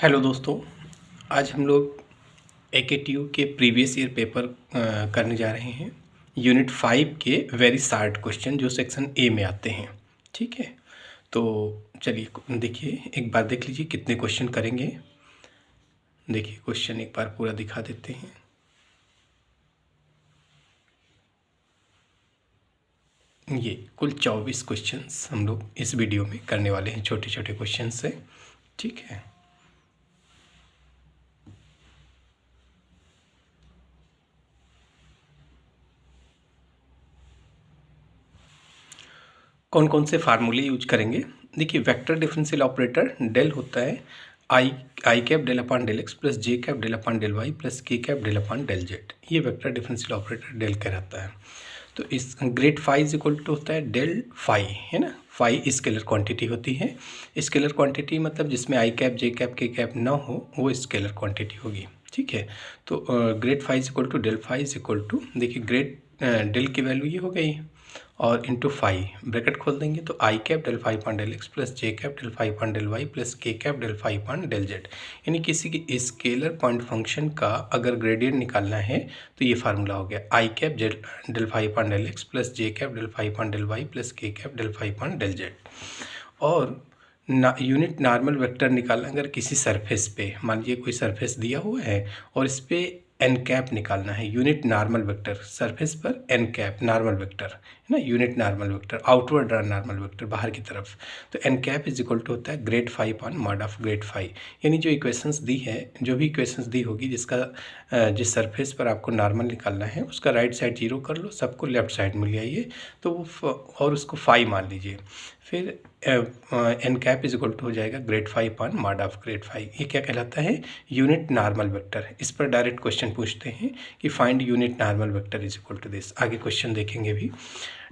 Hello दोस्तों, आज हम लोग AKTU के प्रीवियस ईयर पेपर करने जा रहे हैं। यूनिट 5 के वेरी शार्ट क्वेश्चन जो सेक्शन ए में आते हैं। ठीक है, तो चलिए देखिए, एक बार देख लीजिए कितने क्वेश्चन करेंगे। देखिए क्वेश्चन एक बार पूरा दिखा देते हैं। ये कुल 24 क्वेश्चंस हम लोग इस वीडियो में करने वाले हैं, छोटे छोटे क्वेश्चन से। ठीक है, कौन कौन से फार्मूले यूज करेंगे। देखिए, वेक्टर डिफरेंशियल ऑपरेटर डेल होता है आई cap del upon del x plus जे cap del upon del Y plus के cap del upon del Z. ये वेक्टर डिफरेंशियल ऑपरेटर डेल कहलाता है। तो इस grad phi is equal to होता है डेल फाई, है ना। फाई स्केलर क्वांटिटी होती है। स्केलर क्वांटिटी मतलब जिसमें आई कैप जे कैप के कैप ना हो वो स्केलर क्वांटिटी होगी। ठीक है, तो grad phi is equal to del phi is equal to, देखिए ग्रेड डेल की वैल्यू ये हो गई और इंटू फाई, ब्रैकेट खोल देंगे तो I cap del phi upon del x plus J cap del phi upon del Y plus के cap del phi upon del Z. यानी किसी की स्केलर पॉइंट फंक्शन का अगर ग्रेडियंट निकालना है तो ये फार्मूला हो गया आई cap del phi upon del x plus जे cap del phi upon del Y plus के cap del phi upon del Z. और यूनिट नॉर्मल वेक्टर निकालना अगर किसी सरफेस पे, मान लीजिए कोई सरफेस दिया हुआ है और इस पे एन कैप निकालना है, यूनिट नॉर्मल वेक्टर सरफेस पर एन कैप नॉर्मल वेक्टर है ना, unit normal vector outward normal vector बाहर की तरफ। तो N cap is equal to होता है grad phi upon mod of grad phi. यानी जो इक्वेशंस दी है, जो भी इक्वेशंस दी होगी जिसका जिस सरफेस पर आपको नॉर्मल निकालना है उसका राइट साइड जीरो कर लो, सबको लेफ्ट साइड में ले आइए तो वो और उसको फाई मान लीजिए। फिर N cap is equal to हो जाएगा grad phi upon mod of grad phi. ये क्या कहलाता है, यूनिट नॉर्मल वेक्टर। इस पर डायरेक्ट क्वेश्चन पूछते हैं कि find unit normal vector is equal to this. आगे क्वेश्चन देखेंगे भी।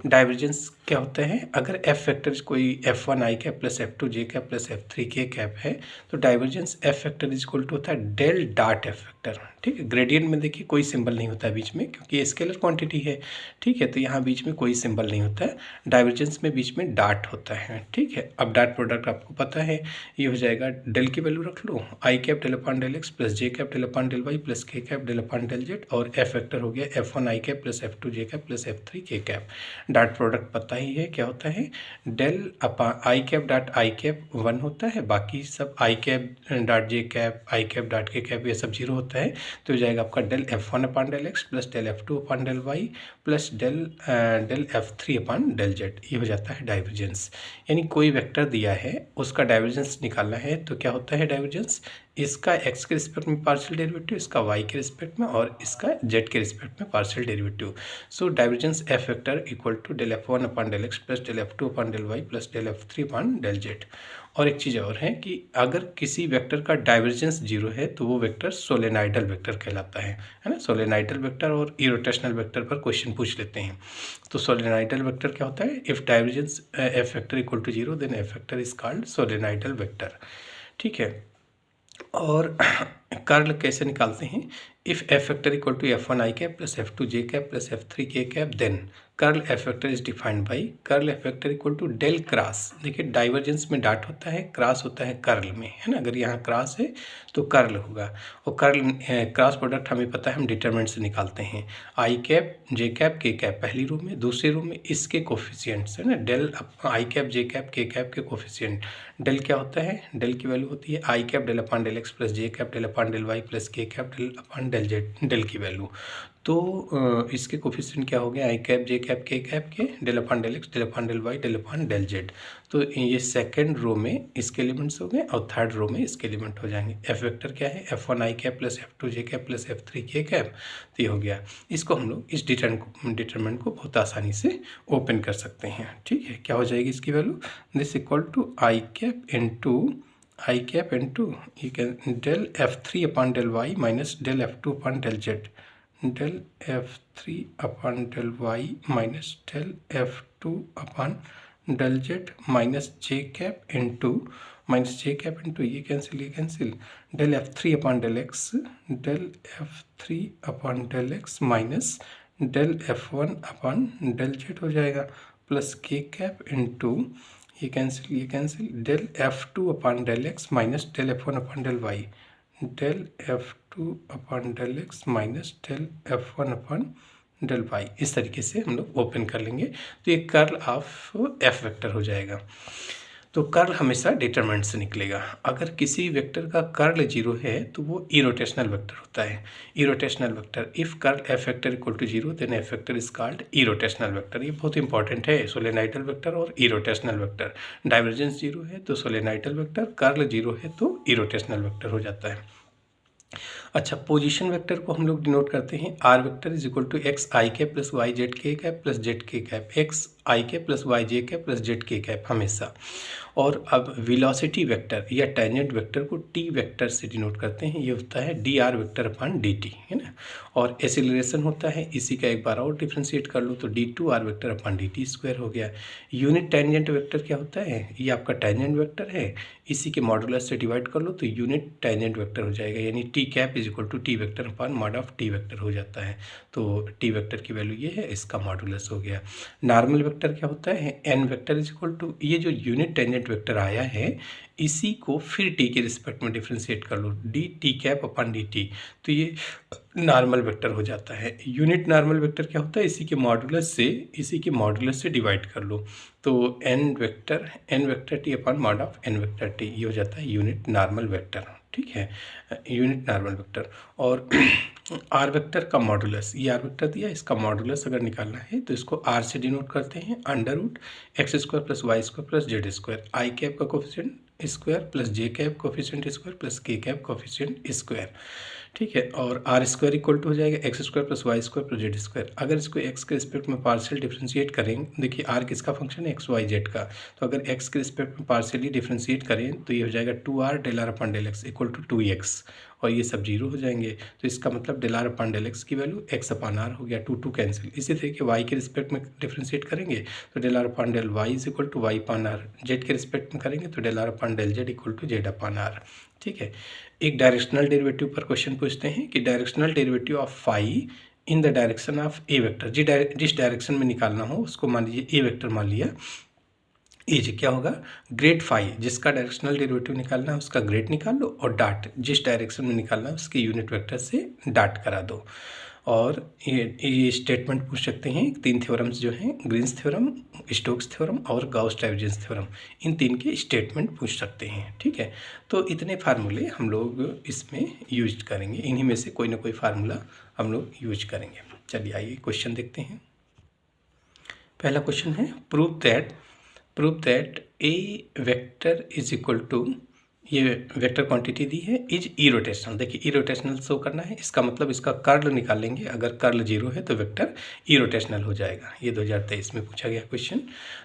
डाइवर्जेंस क्या होता है, अगर एफ फैक्टर कोई F1 आई कैप प्लस F2 जे कैप प्लस F3 के कैप है तो divergence F factor is equal to होता है डेल डॉट एफ फैक्टर। ठीक है, ग्रेडियंट में देखिए कोई सिंबल नहीं होता है बीच में क्योंकि ये स्केलर क्वांटिटी है। ठीक है, तो यहाँ बीच में कोई सिंबल नहीं होता है, डाइवर्जेंस में बीच में डॉट होता है। ठीक है, अब डॉट प्रोडक्ट आपको पता है, ये हो जाएगा डेल की वैल्यू रख लो I cap del upon del x plus J cap del upon del Y plus के cap del upon del Z, और एफ फैक्टर हो गया F1 आई कैप प्लस F2 जे कैप प्लस F3 के कैप। डॉट प्रोडक्ट पता ही है क्या होता है, del upon I cap dot I cap 1 होता है, बाकी सब I cap dot J cap I cap dot K cap ये सब जीरो होता है। तो हो जाएगा आपका del F1 upon del x plus del F2 upon del Y plus del F3 upon del Z. ये हो जाता है डाइवर्जेंस। यानी कोई वेक्टर दिया है उसका डाइवर्जेंस निकालना है तो क्या होता है डाइवर्जेंस, इसका एक्स के रिस्पेक्ट में पार्शियल डेरिवेटिव, इसका वाई के रिस्पेक्ट में और इसका जेड के रिस्पेक्ट में partial derivative. So divergence F vector equal to del F1 upon del x plus del F2 upon del Y plus del F3 upon del Z. और एक चीज़ और है कि अगर किसी वेक्टर का डाइवर्जेंस जीरो है तो वो वेक्टर सोलेनाइडल वेक्टर कहलाता है ना। सोलेनाइडल वेक्टर और इरोटेशनल वेक्टर पर क्वेश्चन पूछ लेते हैं। तो सोलेनाइडल वेक्टर क्या होता है, if divergence F vector equal to zero then F vector is called solenoidal vector. ठीक है, और कर्ल कैसे निकालते हैं, if F factor equal to F1 I cap plus F2 J cap plus F3 के cap then curl F factor is defined by curl F factor equal to del cross. देखिए divergence में dot होता है, cross होता है curl में, है ना। अगर यहाँ क्रॉस है तो कर्ल होगा, और कर्ल क्रॉस प्रोडक्ट हमें पता है, हम डिटरमिनेंट से निकालते हैं। आई कैप जे कैप के कैप पहली रो में, दूसरी रो में इसके कोफिशिएंट्स है ना, del I cap J cap के कैप के कोफिशिएंट। डेल क्या होता है, डेल की वैल्यू होती है आई cap del upon del x plus जे cap del upon del Y plus के cap del upon del Z, del की वैल्यू। तो इसके कोफिशिएंट क्या हो गया, आई कैप जे cap K del upon del x del upon del Y del upon del Z. तो ये second row में इसके एलिमेंट्स हो गए और थर्ड रो में इसके एलिमेंट हो जाएंगे। एफ वेक्टर क्या है, F1 आई कैप प्लस F2 जे कैप प्लस F3 के कैप। तो ये हो गया। इसको हम लोग इस डिटरमिनेंट को बहुत आसानी से ओपन कर सकते हैं। ठीक है, क्या हो जाएगी इसकी value, this equal to I cap into you can del F3 upon del y minus del F2 upon del z, del F3 upon del y minus del F2 upon del z minus j cap into ये cancel del F3 upon del x minus del F1 upon del z हो जाएगा plus के cap into ये cancel, del F2 upon del x minus del F1 upon del Y, del F2 upon del x minus del F1 upon del Y. इस तरीके से हम लोग open कर लेंगे तो ये कर्ल ऑफ एफ वेक्टर हो जाएगा। तो कर्ल हमेशा डिटरमिनेंट से निकलेगा। अगर किसी वेक्टर का कर्ल 0 है तो वो इरोटेशनल वेक्टर होता है। Irrotational vector, if curl F vector equal to 0 then F vector is called irrotational vector. ये बहुत इंपॉर्टेंट है, सोलेनोइडल वेक्टर और इरोटेशनल वेक्टर। डाइवर्जेंस 0 है तो सोलेनोइडल वेक्टर, कर्ल 0 है तो इरोटेशनल वेक्टर हो जाता है। अच्छा, पोजीशन वेक्टर को हम लोग डिनोट करते हैं R vector is equal to x I cap plus Y Z के कैप प्लस जेड के कैप, एक्स आई कैप प्लस वाई जे कैप प्लस जेड के कैप हमेशा। और अब वेलोसिटी वेक्टर या टेंजेंट वेक्टर को टी वेक्टर से डिनोट करते हैं, ये होता है D are vector upon D T, है ना। और एसिलरेशन होता है, इसी का एक बार और डिफ्रेंशिएट कर लो तो D two R vector upon D T square हो गया। यूनिट टेंजेंट वेक्टर क्या होता है, ये आपका टेंजेंट वेक्टर है, इसी के मॉडुलस से डिवाइड कर लो तो यूनिट टेंजेंट वेक्टर हो जाएगा, यानी T cap is equal to T vector upon mod of T vector हो जाता है। तो टी वेक्टर की वैल्यू ये है, इसका मॉडुलस हो गया। नॉर्मल वेक्टर क्या होता है, N vector is equal to, ये जो यूनिट टेंजेंट वेक्टर आया है इसी को फिर टी के रिस्पेक्ट में डिफ्रेंशिएट कर लो, D T cap upon D T, तो ये नॉर्मल वेक्टर हो जाता है। यूनिट नॉर्मल वेक्टर क्या होता है, इसी के मॉडुलस से डिवाइड कर लो तो N vector T upon mod of N vector T, ये हो जाता है यूनिट नॉर्मल वेक्टर। ठीक है, यूनिट नॉर्मल वेक्टर। और आर वेक्टर का मॉडुलस, ये आर वेक्टर दिया, इसका मॉडुलस अगर निकालना है तो इसको आर से डिनोट करते हैं, under root X square plus Y square plus Z square, I cap का कोफिशिएंट स्क्वायर प्लस जे कैप कोफिशिएंट स्क्वायर प्लस के कैप कोफिशिएंट स्क्वायर। ठीक है, और आर स्क्वायर इक्वल टू हो जाएगा X square plus Y square plus Z square. अगर इसको x के रिस्पेक्ट में पार्शियल डिफ्रेंशिएट करें, देखिए आर किसका फंक्शन है, एक्स वाई जेड का, तो अगर एक्स के रिस्पेक्ट में पार्शियली डिफ्रेंशिएट करें तो ये हो जाएगा 2r del R upon del X equal to 2x, और ये सब 0 हो जाएंगे। तो इसका मतलब del R upon del x की वैल्यू एक्स अपन आर हो गया, 2 कैंसिल। इसी तरीके वाई के रिस्पेक्ट में डिफ्रेंशिएट करेंगे तो del R upon del Y is equal to Y upon R, Z के रिस्पेक्ट में करेंगे तो del R upon del Z equal to Z upon R. ठीक है, एक डायरेक्शनल डेरिवेटिव पर क्वेश्चन पूछते हैं कि directional derivative of phi in the direction of a vector, जिस डायरेक्शन में निकालना हो उसको मान लीजिए ए वेक्टर मान लिया, एज क्या होगा, ग्रेड फाई, जिसका डायरेक्शनल डेरिवेटिव निकालना है उसका ग्रेड निकाल लो, और डाट जिस डायरेक्शन में निकालना है उसके यूनिट वेक्टर से डाट करा दो। और ये स्टेटमेंट पूछ सकते हैं, 3 थ्योरम्स जो हैं, ग्रीन्स थ्योरम, स्टोक्स थ्योरम और गाउस डाइवर्जेंस थ्योरम, इन 3 के स्टेटमेंट पूछ सकते हैं। ठीक है, तो इतने फार्मूले हम लोग इसमें यूज करेंगे, इन्हीं में से कोई ना कोई फार्मूला हम लोग यूज करेंगे। चलिए आइए क्वेश्चन देखते हैं। पहला क्वेश्चन है prove that A vector is equal to, ये वेक्टर क्वांटिटी दी है, इज इरोटेशनल। देखिए इरोटेशनल शो करना है, इसका मतलब इसका कर्ल निकालेंगे, अगर कर्ल 0 है तो वेक्टर इरोटेशनल हो जाएगा। ये 2023 में पूछा गया क्वेश्चन।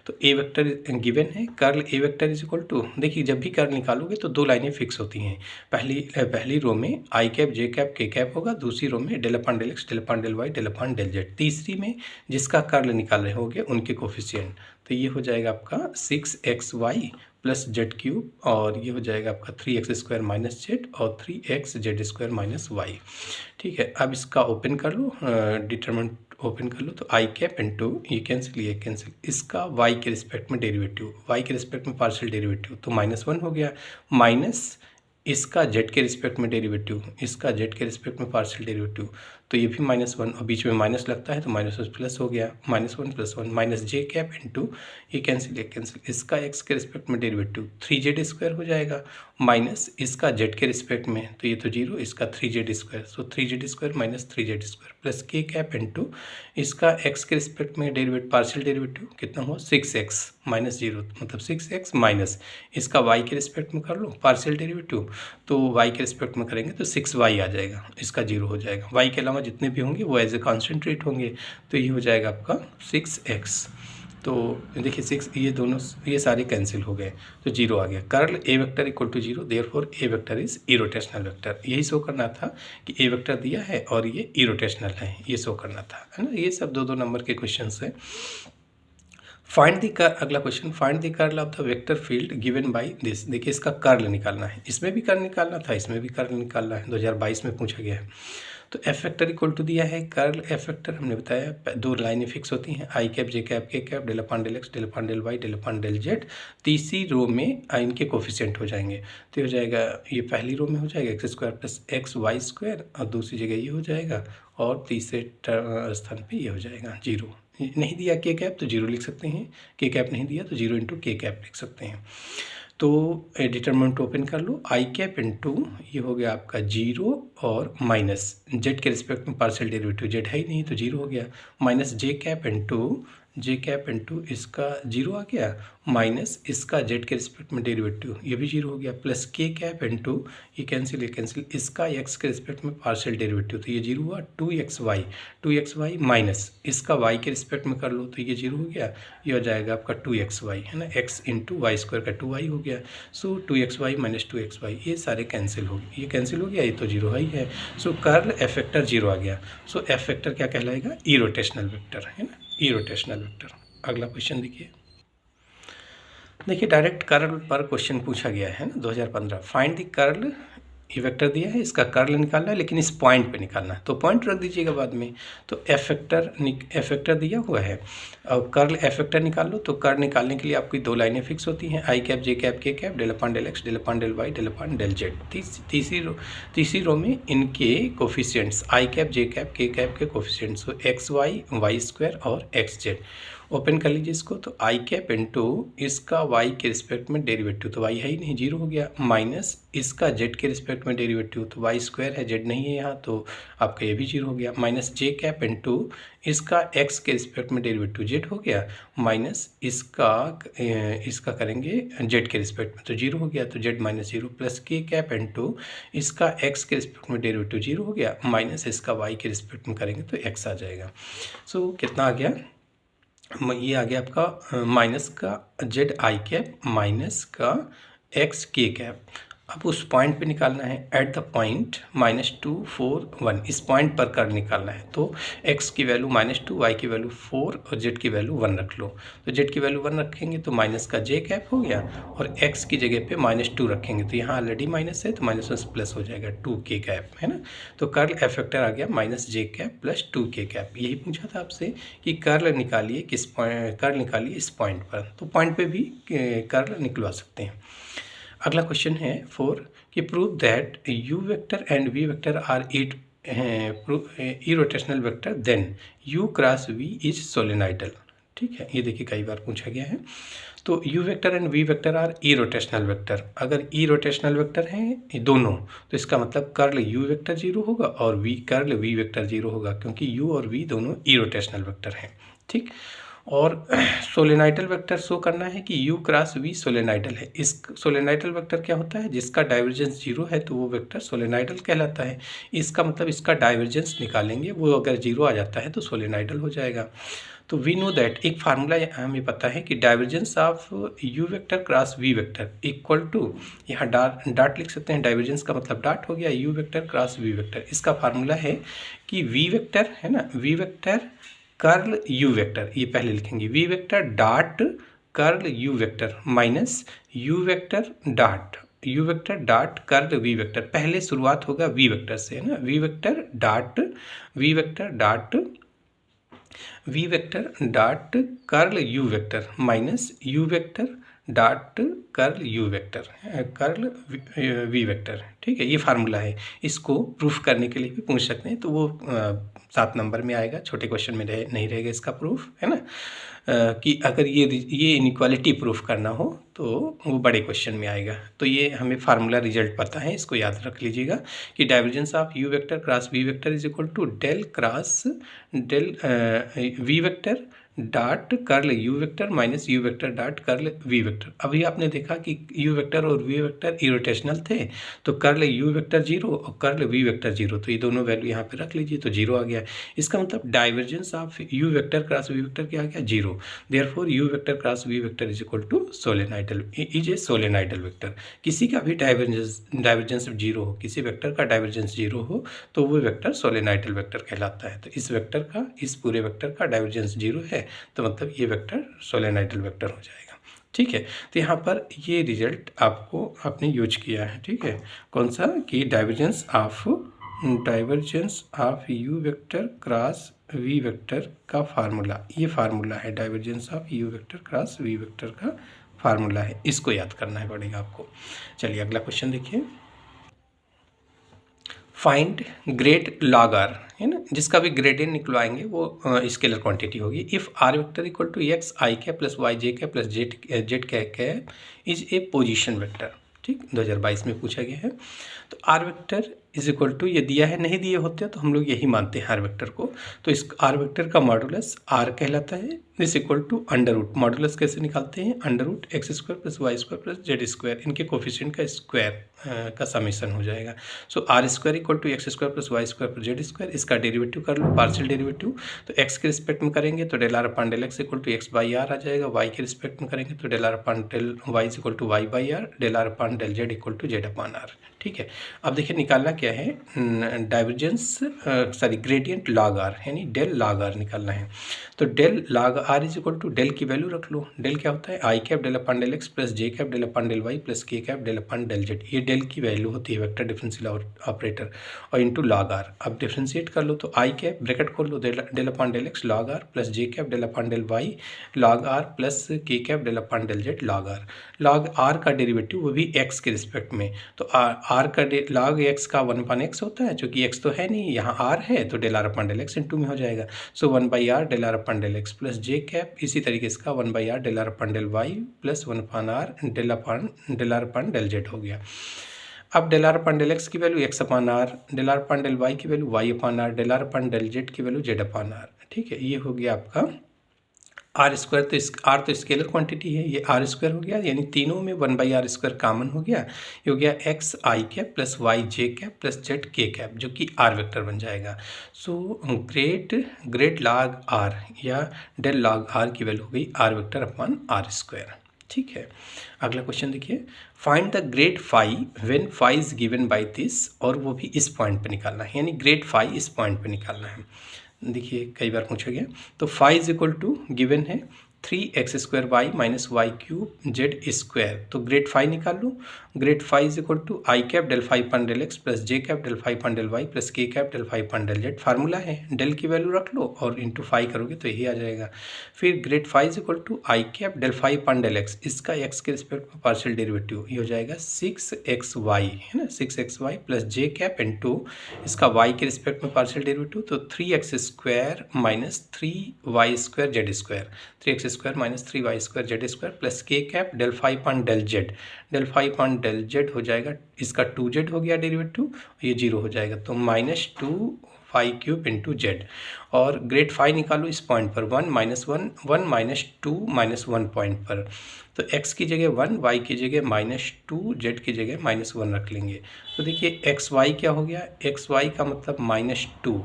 तो ए वेक्टर गिवन है, curl A vector is equal to, देखिए जब भी कर्ल निकालोगे तो 2 लाइनें फिक्स होती हैं। पहली रो में आई कैप जे कैप के कैप होगा, दूसरी रो में del upon del x del upon del Y del upon del Z, तीसरी में जिसका कर्ल निकाल रहे होगे उनके कोफिशिएंट। तो ये हो जाएगा आपका 6xy प्लस जेड क्यूब, और ये हो जाएगा आपका 3x स्क्वायर माइनस जेड और 3x Z square minus Y. ठीक है, अब इसका ओपन कर लो, डिटरमिनेंट ओपन कर लो तो आई कैप इंटू ये कैंसिल, इसका y के रिस्पेक्ट में डेरिवेटिव, y के रिस्पेक्ट में पार्शियल डेरिवेटिव तो -1 हो गया, माइनस इसका z के रिस्पेक्ट में डेरिवेटिव, इसका z के रिस्पेक्ट में पार्शियल डेरिवेटिव तो ये भी -1, और बीच में माइनस लगता है तो माइनस प्लस हो गया, -1 + 1 माइनस जे कैप इंटू ये कैंसिल, इसका x के रिस्पेक्ट में डेरिवेटिव 3z स्क्वायर हो जाएगा, माइनस इसका z के रिस्पेक्ट में तो ये तो 0, इसका 3z स्क्वायर, सो 3z square minus 3z square plus के कैप इंटू इसका x के रिस्पेक्ट में डेरिवेटिव पार्शियल डेरिवेटिव कितना हुआ 6x माइनस 0, मतलब 6x माइनस इसका y के रिस्पेक्ट में कर लो पार्शियल डेरिवेटिव, तो y के रिस्पेक्ट में करेंगे तो 6y आ जाएगा, इसका 0 हो जाएगा, y के अलावा जितने भी होंगे वो एज ए कॉन्सेंट्रेट होंगे, तो ये हो जाएगा आपका 6x। तो देखिए 6, ये दोनों ये सारे कैंसिल हो गए तो 0 आ गया। Curl A vector equal to 0, therefore A vector is irrotational vector. यही शो करना था कि ए वेक्टर दिया है और ये इरोटेशनल है, ये शो करना था, है ना। ये सब 2 नंबर के क्वेश्चन हैं। फाइंड द कर्ल, अगला question, find the curl of the vector field given by this. देखिए इसका कर्ल निकालना है, इसमें भी कर्ल निकालना था, इसमें भी कर्ल निकालना है, 2022 में पूछा गया है। तो एफ वेक्टर इक्वल टू दिया है कर्ल एफ वेक्टर, हमने बताया दो लाइनें फिक्स होती हैं, आई कैप जे कैप के cap del upon del x del upon del Y del upon del Z. तीसरी रो में इनके कोफिशिएंट हो जाएंगे, तो हो जाएगा ये पहली रो में हो जाएगा X square plus X Y square, और दूसरी जगह ये हो जाएगा, और तीसरे स्थान पे ये हो जाएगा जीरो। नहीं दिया के कैप तो जीरो लिख सकते हैं, के कैप नहीं दिया तो जीरो इंटू के कैप लिख सकते हैं। तो डिटरमिनेंट ओपन कर लो, आई कैप इंटू ये हो गया आपका जीरो और माइनस जेड के रिस्पेक्ट में पार्शियल डेरिवेटिव, जेड है ही नहीं तो जीरो हो गया, माइनस जे कैप इंटू इसका जीरो आ गया, माइनस इसका जेड के रिस्पेक्ट में डेरिवेटिव ये भी जीरो हो गया, प्लस के कैप इंटू ये कैंसिल इसका एक्स के रिस्पेक्ट में पार्शियल डेरिवेटिव तो ये जीरो हुआ, टू एक्स वाई माइनस इसका वाई के रिस्पेक्ट में कर लो तो ये जीरो हो गया, ये हो जाएगा आपका 2xy है ना, एक्स इंटू वाई स्क्वायर का 2y हो गया। सो 2xy माइनस 2xy ये सारे कैंसिल हो गए, ये कैंसिल हो गया, ये तो जीरो ही है। सो कर्ल एफ वेक्टर जीरो आ गया। सो एफ वेक्टर क्या कहलाएगा, इरोटेशनल वेक्टर है ना, इरोटेशनल वेक्टर। अगला क्वेश्चन देखिए डायरेक्ट कर्ल पर क्वेश्चन पूछा गया है ना 2015। फाइंड द कर्ल, ये वेक्टर दिया है इसका कर्ल निकालना है लेकिन इस पॉइंट पे निकालना है, तो पॉइंट रख दीजिएगा बाद में। तो एफ वेक्टर दिया हुआ है और कर्ल एफ वेक्टर निकाल लो। तो कर्ल निकालने के लिए आपकी दो लाइनें फिक्स होती हैं, आई कैप जे कैप के cap del upon del x del upon del Y del upon del Z. तीसरी रो में इनके coefficients I cap J cap के कैप के कोफिशिएंट्स एक्स वाई स्क्वायर और एक्स जेड। ओपन कर लीजिए इसको, तो आई कैप इंटू इसका वाई के रिस्पेक्ट में डेरिवेटिव तो वाई है ही नहीं जीरो हो गया, माइनस इसका जेड के रिस्पेक्ट में डेरिवेटिव तो वाई स्क्वायर है जेड नहीं है यहाँ तो आपका ये भी जीरो हो गया, माइनस जे कैप इंटू इसका एक्स के रिस्पेक्ट में डेरिवेटिव जेड हो गया, माइनस इसका करेंगे जेड के रिस्पेक्ट में तो जीरो हो गया तो जेड माइनस जीरो, प्लस के कैप इंटू इसका एक्स के रिस्पेक्ट में डेरिवेटिव जीरो हो गया, माइनस इसका वाई के रिस्पेक्ट में करेंगे तो एक्स आ जाएगा। सो कितना आ गया, ये आ गया आपका माइनस का जेड आई कैप माइनस का एक्स के कैप। अब उस पॉइंट पे निकालना है, एट द पॉइंट -2 4 1 इस पॉइंट पर कर निकालना है। तो x की वैल्यू -2, y की वैल्यू 4 और z की वैल्यू 1 रख लो। तो z की वैल्यू 1 रखेंगे तो माइनस का j कैप हो गया और x की जगह पे -2 रखेंगे तो यहाँ ऑलरेडी माइनस है तो माइनस से प्लस हो जाएगा 2k कैप है ना। तो कर्ल एफ वेक्टर आ गया -j cap plus 2k cap. यही पूछा था आपसे कि कर्ल निकालिए किस पॉइंट, कर्ल निकालिए इस पॉइंट पर, तो पॉइंट पे भी कर्ल निकलवा सकते हैं। अगला क्वेश्चन है 4 कि prove that u vector and v vector are irrotational vector then u cross v is solenoidal. ठीक है, ये देखिए कई बार पूछा गया है। तो u vector and v vector are irrotational vector, अगर इरोटेशनल वेक्टर हैं दोनों तो इसका मतलब कर्ल u वेक्टर जीरो होगा और कर्ल v वेक्टर जीरो होगा क्योंकि u और v दोनों इरोटेशनल वेक्टर हैं। ठीक, और सोलेनॉइडल वेक्टर शो करना है कि u क्रॉस v सोलेनॉइडल है। इस सोलेनॉइडल वेक्टर क्या होता है, जिसका डाइवर्जेंस जीरो है तो वो वेक्टर सोलेनॉइडल कहलाता है। इसका मतलब इसका डाइवर्जेंस निकालेंगे, वो अगर जीरो आ जाता है तो सोलेनॉइडल हो जाएगा। तो वी नो दैट, एक फार्मूला हमें पता है कि divergence of u vector cross v vector equal to, यहाँ डाट लिख सकते हैं, डाइवर्जेंस का मतलब डाट हो गया, u vector cross v vector. इसका फार्मूला है कि v वेक्टर है ना, v vector curl u vector, ये पहले लिखेंगे v vector dot curl u vector minus u vector dot curl v vector. पहले शुरुआत होगा v वेक्टर से है ना, v vector dot curl u vector minus u vector dot curl u vector curl v vector. ठीक है, ये formula है। इसको प्रूफ करने के लिए भी पूछ सकते हैं, तो वो 7 नंबर में आएगा, छोटे क्वेश्चन में नहीं रहेगा इसका प्रूफ है ना। कि अगर ये इनइक्वालिटी प्रूफ करना हो तो वो बड़े क्वेश्चन में आएगा। तो ये हमें फार्मूला रिजल्ट पता है, इसको याद रख लीजिएगा कि divergence of u vector cross v vector is equal to del cross del v vector dot curl u vector minus u vector dot curl v vector. अभी आपने देखा कि u वेक्टर और v वेक्टर इरोटेशनल थे, तो curl u vector zero और curl v vector zero, तो ये दोनों वैल्यू यहाँ पे रख लीजिए तो जीरो आ गया। इसका मतलब divergence of u vector cross v vector क्या आ गया, zero. Therefore u vector cross v vector is equal to solenoidal, is a solenoidal vector. किसी का भी डाइवर्जेंस जीरो हो, किसी वेक्टर का डाइवर्जेंस जीरो हो तो वो वेक्टर सोलेनॉइडल वेक्टर कहलाता है। तो इस वेक्टर का, इस पूरे वेक्टर का डाइवर्जेंस जीरो है तो मतलब ये वेक्टर सोलेनॉइडल वेक्टर हो जाएगा। ठीक है, तो यहाँ पर ये रिजल्ट आपने यूज किया है। ठीक है, कौन सा, कि divergence of divergence of U vector cross V vector का फार्मूला, ये फार्मूला है divergence of U vector cross V vector का फार्मूला है, इसको याद करना है पड़ेगा आपको। चलिए अगला क्वेश्चन देखिए, फाइंड ग्रेड लॉग आर, है ना, जिसका भी ग्रेडियंट निकलवाएंगे वो स्केलर क्वांटिटी होगी। If R vector equal to x I cap plus Y J cap plus Z cap is a position vector, ठीक, 2022 में पूछा गया है। तो are vector is equal to, ये दिया है, नहीं दिए होते तो हम लोग यही मानते हैं आर वेक्टर को। तो इस आर वेक्टर का मॉडुलस आर कहलाता है, this equal to under root, modulus कैसे निकालते हैं, under root X square plus Y square plus Z square, इनके कोफिशिएंट का स्क्वायर का समेशन हो जाएगा। So R square equal to X square plus Y square plus Z square, इसका derivative कर लो, पार्शियल डेरिवेटिव। तो एक्स के रिस्पेक्ट में करेंगे तो del are upon del X equal to x by r आ जाएगा, वाई के रिस्पेक्ट में करेंगे तो del are upon del y equal to Y by are, del are upon del Z equal to Z upon are, ठीक है। अब देखिए निकालना क्या है, डाइवर्जेंस ग्रेडियंट लॉग आर, यानी डेल लॉग आर निकालना है। तो del log r is equal to, del की वैल्यू रख लो, डेल क्या होता है, आई cap del upon del x plus जे cap del upon del Y plus के cap del upon del Z, ये डेल की वैल्यू होती है वेक्टर डिफरेंशियल ऑपरेटर, और इंटू लॉग आर। अब डिफ्रेंशिएट कर लो तो आई कैप ब्रैकेट खोल लो, del upon del X log R plus जे cap del upon del Y log R plus के cap del upon del Z log R. Log R का derivative वो भी एक्स के रिस्पेक्ट में, तो आर का लॉग एक्स का 1/x होता है, चूँकि एक्स तो है नहीं, यहाँ आर है, तो del are upon del x into में हो जाएगा। So 1/r del are upon del x plus J cap, इसी तरीके से 1/r del are upon del Y plus 1/r del are upon del Z हो गया। अब del are upon del x की value X upon R, del are upon del Y की value Y upon R, del are upon del Z की value Z upon are, ठीक है। ये हो गया आपका आर स्क्वायर, तो आर तो स्केलर क्वांटिटी है, ये आर स्क्वायर हो गया, यानी तीनों में 1/r स्क्वायर कॉमन हो गया, ये हो गया एक्स आई कैप प्लस वाई जे कैप प्लस जेड के कैप, जो कि आर वेक्टर बन जाएगा। सो ग्रेड लॉग आर या डेल लॉग आर की वैल्यू हो गई r vector upon r square, ठीक है। अगला क्वेश्चन देखिए, find the grad phi when phi is given by this, और वो भी इस पॉइंट पे निकालना है, यानी ग्रेड फाई इस पॉइंट पे निकालना है। देखिए कई बार पूछा गया, तो phi is equal to given है 3x² Y minus Y cube Z square, तो ग्रेड फाई निकाल लो। Grad phi is equal to I cap del phi upon del x plus J cap del phi upon del Y plus के cap del phi upon del Z, formula है, del की value रख लो और into phi करोगे तो यही आ जाएगा। फिर grad phi is equal to I cap del phi upon del X, इसका एक्स के रिस्पेक्ट में पार्शियल डेरिवेटिव, ये हो जाएगा 6xy, है ना, 6xy प्लस जे कैप इंटू इसका वाई के रिस्पेक्ट में पार्शियल डेरिवेटिव, तो 3x² minus 3y² Z square, 3x² minus 3y² Z square plus के cap del five point del Z, del five point del Z हो जाएगा, इसका 2z हो गया डेरिवेटिव, ये 0 हो जाएगा, तो -2 इंटू जेड। और ग्रेड फाई निकालो इस पॉइंट पर 1 माइनस 2 माइनस 1 पॉइंट पर, तो x की जगह 1, y की जगह -2, z की जगह -1 रख लेंगे। तो देखिए एक्स वाई क्या हो गया, एक्स वाई का मतलब -2,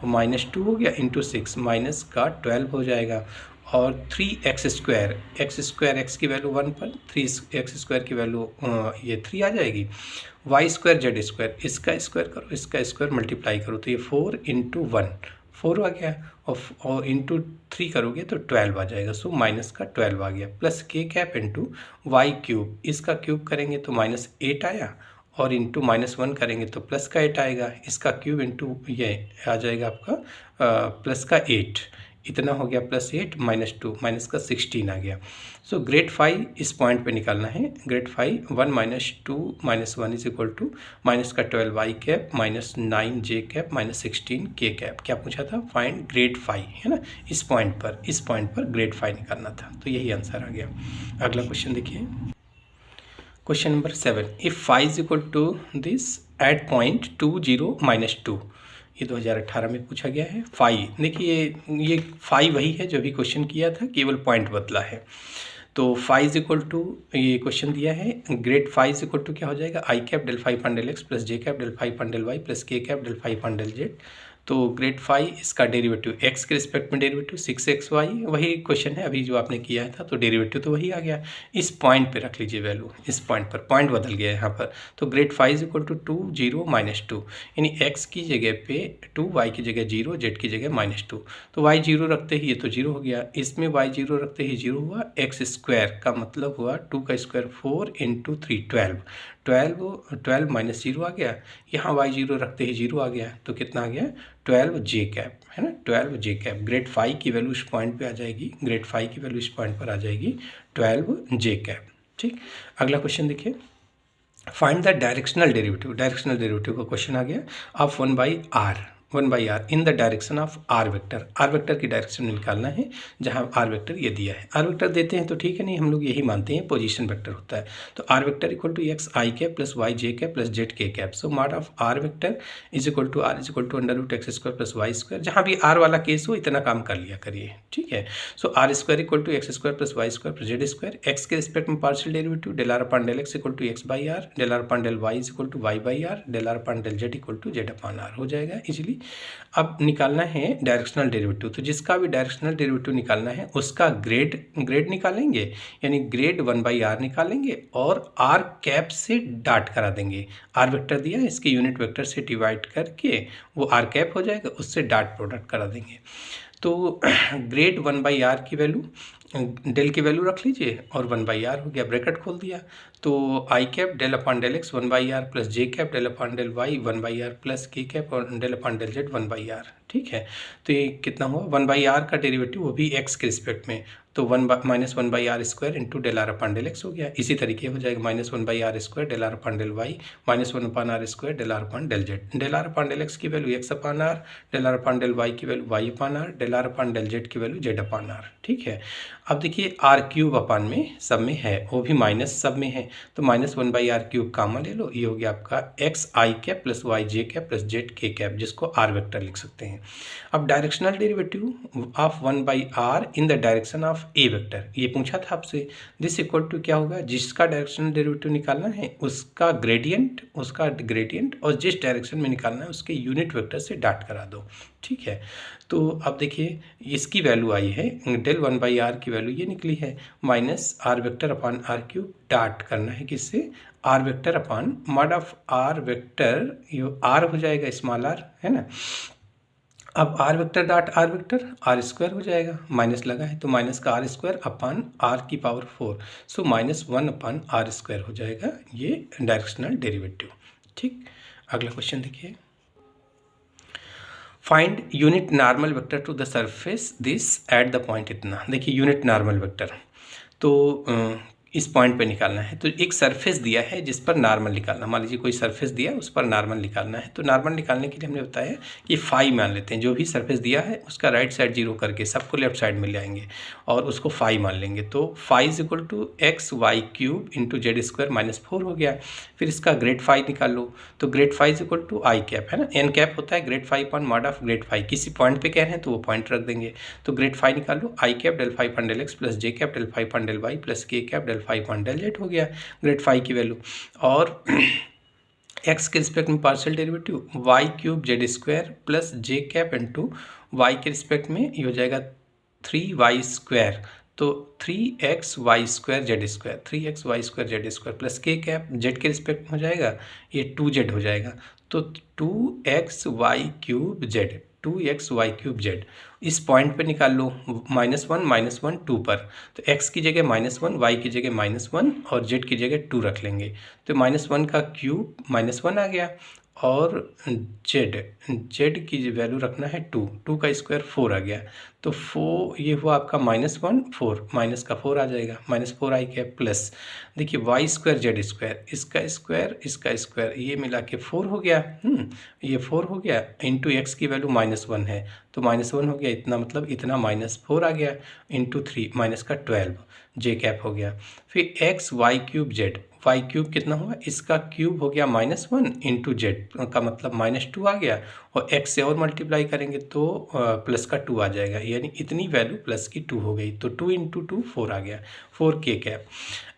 -2 हो गया इंटू 6, माइनस का 12 हो जाएगा, और 3x², x की वैल्यू 1 पर 3x² की वैल्यू ये 3 आ जाएगी, y² जेड स्क्वायर, इसका स्क्वायर करो, इसका स्क्वायर मल्टीप्लाई करो, तो ये 4 इंटू 1 4 आ गया, और इंटू 3 करोगे तो 12 आ जाएगा, सो माइनस का 12 आ गया, प्लस के कैप इंटू वाई क्यूब, इसका क्यूब करेंगे तो -8 आया, और इंटू -1 करेंगे तो प्लस का 8 आएगा, इसका क्यूब इंटू ये आ जाएगा आपका प्लस का 8, इतना हो गया, +8 -2 माइनस का 16 आ गया। सो ग्रेड फाई इस पॉइंट पे निकालना है, grad phi 1 - 2 - 1 is equal to minus का 12 y cap minus 9 j cap minus 16 k cap. क्या पूछा था, फाइंड ग्रेड फाई, है ना, इस पॉइंट पर ग्रेड फाई निकालना था, तो यही आंसर आ गया। अगला क्वेश्चन देखिए, question number 7, if phi is equal to this at point 2 0 -2, ये 2018 में पूछा गया है। फाई, देखिए ये फाई वही है जो भी क्वेश्चन किया था, केवल पॉइंट बदला है। तो फाई इज इक्वल टू, ये क्वेश्चन दिया है, grad phi is equal to क्या हो जाएगा, I cap del phi upon del x plus J cap del phi upon del Y plus के cap del phi upon del Z. तो grad phi इसका derivative X के respect में derivative 6xy, वही question है अभी जो आपने किया था, तो डेरिवेटिव तो वही आ गया। इस पॉइंट पे रख लीजिए वैल्यू, इस पॉइंट पर पॉइंट बदल गया है यहाँ पर, तो grad phi is equal to 2 0 -2, यानी एक्स की जगह पे 2, वाई की जगह 0, जेड की जगह -2, तो वाई 0 रखते ही ये तो 0 हो गया, इसमें वाई 0 रखते ही 0 हुआ, एक्स स्क्वायर का मतलब हुआ 2 का स्क्वायर 4 इंटू 3 12, 12 माइनस 0 आ गया, यहाँ y0 रखते ही 0 आ गया, तो कितना आ गया 12 जे कैप, है ना, 12 जे कैप। ग्रेड फाई की वैल्यू इस पॉइंट पे आ जाएगी, ग्रेड फाई की वैल्यू इस पॉइंट पर आ जाएगी 12 जे कैप। ठीक, अगला क्वेश्चन देखिए, find the directional derivative. Directional derivative का क्वेश्चन आ गया of 1/r in the direction of are vector. R vector की डायरेक्शन में निकालना है, जहां आर वेक्टर ये दिया है। आर वेक्टर देते हैं तो ठीक है, नहीं हम लोग यही मानते हैं पोजीशन वेक्टर होता है। तो are vector equal to x I cap plus Y J cap plus Z के cap. So mod of are vector is equal to under root X square plus Y square. जहाँ भी are वाला case हो इतना काम कर लिया करिए, ठीक है। So R square equal to X square plus Y square plus Z square. X के रिस्पेक्ट में partial derivative del are upon del X equal to x by are, del are upon del Y is equal to Y by are, del are upon del Z equal to Z upon R हो जाएगा easily. अब निकालना है directional derivative, तो जिसका भी directional derivative निकालना है उसका ग्रेड निकालेंगे, यानी ग्रेड 1/r निकालेंगे और आर कैप से डॉट करा देंगे। आर वेक्टर दिया है, इसके यूनिट वेक्टर से डिवाइड करके वो आर कैप हो जाएगा, उससे डॉट प्रोडक्ट करा देंगे। तो ग्रेड 1/r की वैल्यू, डेल की वैल्यू रख लीजिए और 1/r हो गया, ब्रैकेट खोल दिया। तो I cap del upon del X 1/r plus J cap del upon del Y 1/r plus के कैप और del upon del Z 1/r, ठीक है। तो ये कितना हुआ 1/r का डेरिवेटिव, वो भी एक्स के रिस्पेक्ट में, तो minus 1/r square into del are upon del X हो गया। इसी तरीके हो जाएगा minus 1/r square del are upon del Y minus 1/r square del are upon del Z. Del are upon del x की value X upon R, del are upon del Y की value Y upon R, del are upon del Z की value Z upon are, ठीक है। अब देखिए are cube upon में सब में है, वो भी माइनस सब में है, तो माइनस 1/r क्यूब कामन ले लो, ये हो गया आपका एक्स आई कैप प्लस वाई जे कैप प्लस जेड के कैप, जिसको आर वेक्टर लिख सकते हैं। अब directional derivative of 1/r in the direction of a vector, ये पूछा था आपसे। दिस इक्वल टू क्या होगा, जिसका डायरेक्शनल डेरिवेटिव निकालना है उसका ग्रेडियंट और जिस डायरेक्शन में निकालना है उसके यूनिट वेक्टर से डॉट करा दो, ठीक है। तो अब देखिए इसकी वैल्यू आई है, डेल 1/r की वैल्यू ये निकली है minus r vector upon r cube, dot करना है किससे, r vector upon mod of are vector, ये आर हो जाएगा स्मॉल आर, है ना। अब r vector dot r vector r square हो जाएगा, माइनस लगा है तो माइनस का आर स्क्वायर अपॉन आर की power 4, so minus 1 upon r square हो जाएगा ये डायरेक्शनल डेरिवेटिव, ठीक। अगला क्वेश्चन देखिए, find unit normal vector to the surface this at the point इतना। देखिए यूनिट नॉर्मल वेक्टर तो इस पॉइंट पे निकालना है, तो एक सरफेस दिया है जिस पर नॉर्मल निकालना, मान लीजिए कोई सरफेस दिया है उस पर नॉर्मल निकालना है। तो नॉर्मल निकालने के लिए हमने बताया कि फाई मान लेते हैं, जो भी सरफेस दिया है उसका राइट साइड 0 करके सबको लेफ्ट साइड में ले आएंगे और उसको फाई मान लेंगे। तो phi is equal to x y cube into z square minus 4 हो गया। फिर इसका ग्रेड फाई निकाल लो, तो grad phi is equal to I cap, है ना, एन कैप होता है grad phi upon mod of grad phi, किसी पॉइंट पे कह रहे हैं तो वो पॉइंट रख देंगे। तो ग्रेड फाई निकाल लो, I cap del phi upon del x plus J cap del phi upon del Y plus के cap del phi upon del Z हो गया ग्रेड फाई की वैल्यू। और एक्स के रिस्पेक्ट में partial derivative Y cube Z square plus जे cap into Y के respect में ये हो जाएगा 3y स्क्वायर, तो 3x Y square Z square, 3x Y square Z square plus के कैप जेड के रिस्पेक्ट में हो जाएगा ये 2z हो जाएगा, तो 2x y cube z, 2x y cube z. इस पॉइंट पे निकाल लो -1 2 पर, तो x की जगह -1, y की जगह -1 और z की जगह 2 रख लेंगे, तो -1 का क्यूब -1 आ गया और z की वैल्यू रखना है 2 का स्क्वायर 4 आ गया, तो 4 ये हुआ आपका -1 4 माइनस का 4 आ जाएगा -4 आई कैप प्लस देखिए वाई स्क्वायर जेड स्क्वायर, इसका स्क्वायर ये मिला के 4 हो गया, ये 4 हो गया इंटू एक्स की वैल्यू -1 है तो -1 हो गया इतना, मतलब इतना -4 आ गया इंटू 3 माइनस का 12 जे कैप हो गया। फिर x y cube z, y cube कितना हुआ, इसका क्यूब हो गया -1 इंटू जेड का मतलब -2 आ गया और एक्स से और मल्टीप्लाई करेंगे तो प्लस का 2 आ जाएगा, यानी इतनी वैल्यू प्लस की 2 हो गई, तो 2 इंटू 2 4 आ गया, 4 k cap.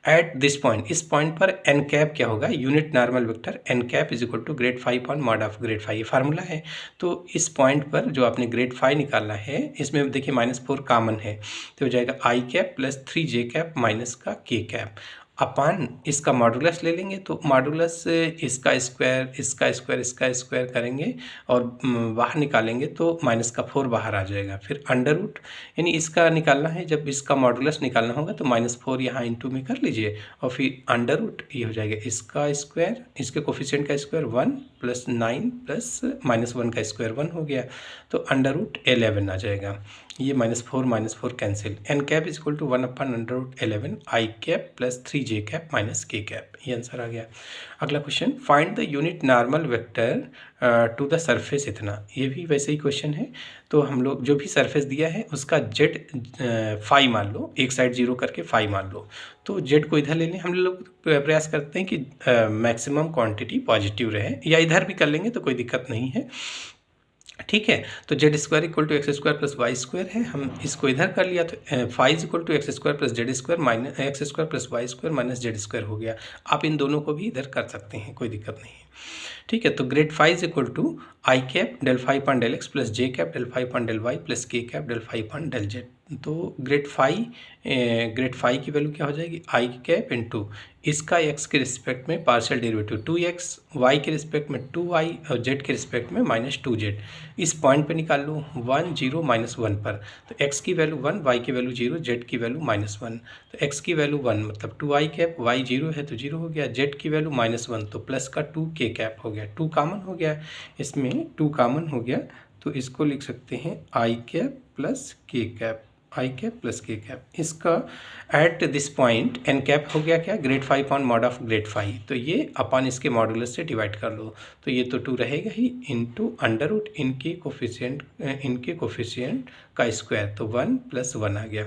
At this point, इस पॉइंट पर एन कैप क्या होगा, unit normal vector n cap is equal to grad phi upon mod of grad phi, ये फार्मूला है। तो इस पॉइंट पर जो आपने ग्रेड फाई निकालना है इसमें देखिए -4 कॉमन है, तो हो जाएगा I cap plus 3 J cap minus का के कैप, अपान इसका मॉडुलस ले लेंगे, तो मॉडुलस इसका स्क्वायर करेंगे और बाहर निकालेंगे तो माइनस का 4 बाहर आ जाएगा। फिर अंडर रूट, यानी इसका निकालना है, जब इसका मॉडुलस निकालना होगा तो -4 यहाँ इंटू में कर लीजिए और फिर अंडर रूट ये हो जाएगा इसका स्क्वायर, इसके कोफिशिएंट का स्क्वायर 1 + 9 प्लस -1 का स्क्वायर 1 हो गया, तो अंडर रूट 11 आ जाएगा। ये -4 cancel, n cap is equal to 1/√11 i cap plus 3j cap minus k cap, ये आंसर आ गया। अगला question, find the unit normal vector to the surface इतना, ये भी वैसे ही क्वेश्चन है। तो हम लोग जो भी सरफेस दिया है उसका जेड फाई मान लो, एक साइड 0 करके फाई मान लो, तो जेड को इधर ले लें। हम लोग प्रयास करते हैं कि मैक्सिमम क्वांटिटी पॉजिटिव रहे, या इधर भी कर लेंगे तो कोई दिक्कत नहीं है, ठीक है। तो z square equal to x² plus Y square है, हम इसको इधर कर लिया तो phi is equal to x² plus Z square minus x² plus Y square minus z square हो गया। आप इन दोनों को भी इधर कर सकते हैं, कोई दिक्कत नहीं है, ठीक है। तो grad phi is equal to I cap del phi upon del x plus J cap del phi upon del Y plus के cap del phi upon del Z. तो ग्रेड फाइव की वैल्यू क्या हो जाएगी, आई कैप इंटू इसका x के respect में partial derivative 2x, y के रिस्पेक्ट में 2y और जेड के रिस्पेक्ट में -2z। इस पॉइंट पे निकाल लो 1 0 -1 पर, तो x की वैल्यू 1, y की वैल्यू 0, z की वैल्यू -1। तो x की वैल्यू 1 मतलब 2i कैप, y 0 है तो 0 हो गया, z की वैल्यू -1 तो प्लस का 2k कैप हो गया, 2 कॉमन हो गया, इसमें 2 कॉमन हो गया तो इसको लिख सकते हैं आई कैप प्लस के कैप, आई कैप प्लस के कैप। इसका at this point n cap हो गया क्या, grad 5 on mod of grad 5, तो ये अपन इसके मॉडुलस से डिवाइड कर लो, तो ये तो 2 रहेगा ही इंटू अंडर रूट इनके कोफिशिएंट का स्क्वायर, तो 1 + 1 आ गया,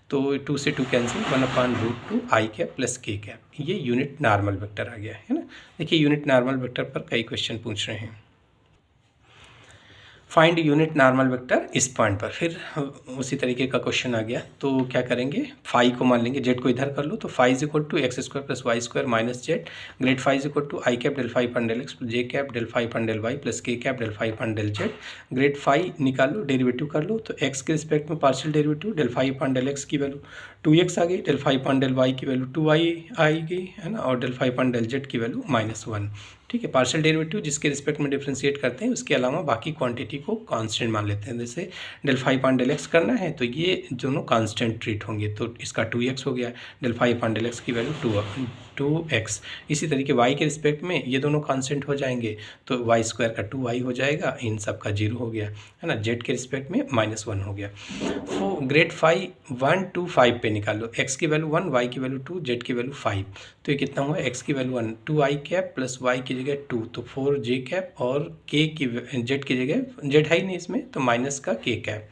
तो 2 से 2 कैंसिल, 1/√2 आई कैप प्लस के कैप, ये यूनिट नॉर्मल वेक्टर आ गया है ना। देखिए यूनिट नॉर्मल वेक्टर पर कई क्वेश्चन पूछ रहे हैं। फाइंड यूनिट नॉर्मल वेक्टर इस पॉइंट पर, फिर उसी तरीके का क्वेश्चन आ गया, तो क्या करेंगे, फाई को मान लेंगे, जेड को इधर कर लो, तो phi is equal to x² plus Y square minus z, grad phi is equal to I cap del phi upon del x j cap del phi upon del Y plus के cap del phi upon del z. Grad phi निकालो, derivative कर लो, तो x के respect में partial derivative del phi upon del x की value 2x आ गई, del phi upon del Y की वैल्यू 2y आएगी, है ना, और del phi upon del Z की वैल्यू -1, ठीक है। पार्शियल डेरिवेटिव जिसके रिस्पेक्ट में डिफ्रेंशिएट करते हैं, उसके अलावा बाकी क्वांटिटी को कांस्टेंट मान लेते हैं। जैसे del phi upon del x करना है तो ये दोनों कांस्टेंट ट्रीट होंगे, तो इसका 2x हो गया, del phi upon del x की वैल्यू 2x। इसी तरीके y के रिस्पेक्ट में ये दोनों कांस्टेंट हो जाएंगे, तो वाई स्क्वायर का 2y हो जाएगा, इन सब का 0 हो गया, है ना। z के रिस्पेक्ट में -1 हो गया। तो ग्रेड 5 1 2 5 पे निकाल लो, x की वैल्यू 1, y की वैल्यू 2, z की वैल्यू 5, तो ये कितना हुआ, x की value 1, 2i cap plus y की जगह 2, तो 4j कैप, और k की z की जगह z है ही नहीं इसमें, तो माइनस का k कैप।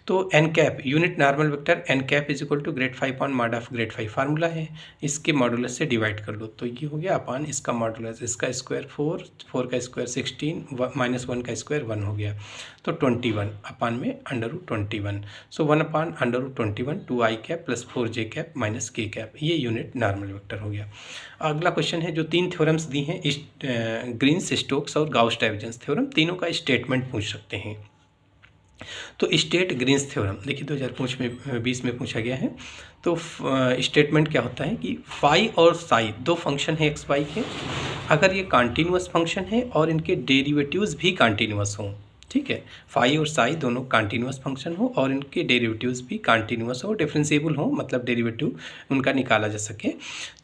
तो N cap unit normal vector n cap is equal to grad 5 on mod of grad 5 formula है, इसके मॉडुलस से डिवाइड कर लो, तो ये हो गया अपान इसका मॉडुलस, इसका स्क्वायर 4, 4 का स्क्वायर 16, -1 का स्क्वायर 1 हो गया, तो 21 अपान में √21, सो 1/√21 2i cap plus 4j cap minus k cap, ये यूनिट नॉर्मल वेक्टर हो गया। अगला क्वेश्चन है, जो 3 थ्योरम्स दी हैं, ग्रीन्स, स्टोक्स और गाउस डाइवर्जेंस थ्योरम, तीनों का स्टेटमेंट पूछ सकते हैं। तो स्टेट ग्रीन्स थ्योरम देखिए 2020 में पूछा गया है। तो स्टेटमेंट क्या होता है कि फाई और साई दो फंक्शन है एक्स वाई के, अगर ये कॉन्टीन्यूअस फंक्शन है और इनके डेरिवेटिव्स भी कॉन्टीन्यूअस हों, ठीक है, फाई और साई दोनों कॉन्टीन्यूअस फंक्शन हो और इनके डेरिवेटिव्स भी कॉन्टीन्यूअस हो, डिफरेंशिएबल हो, मतलब डेरिवेटिव उनका निकाला जा सके,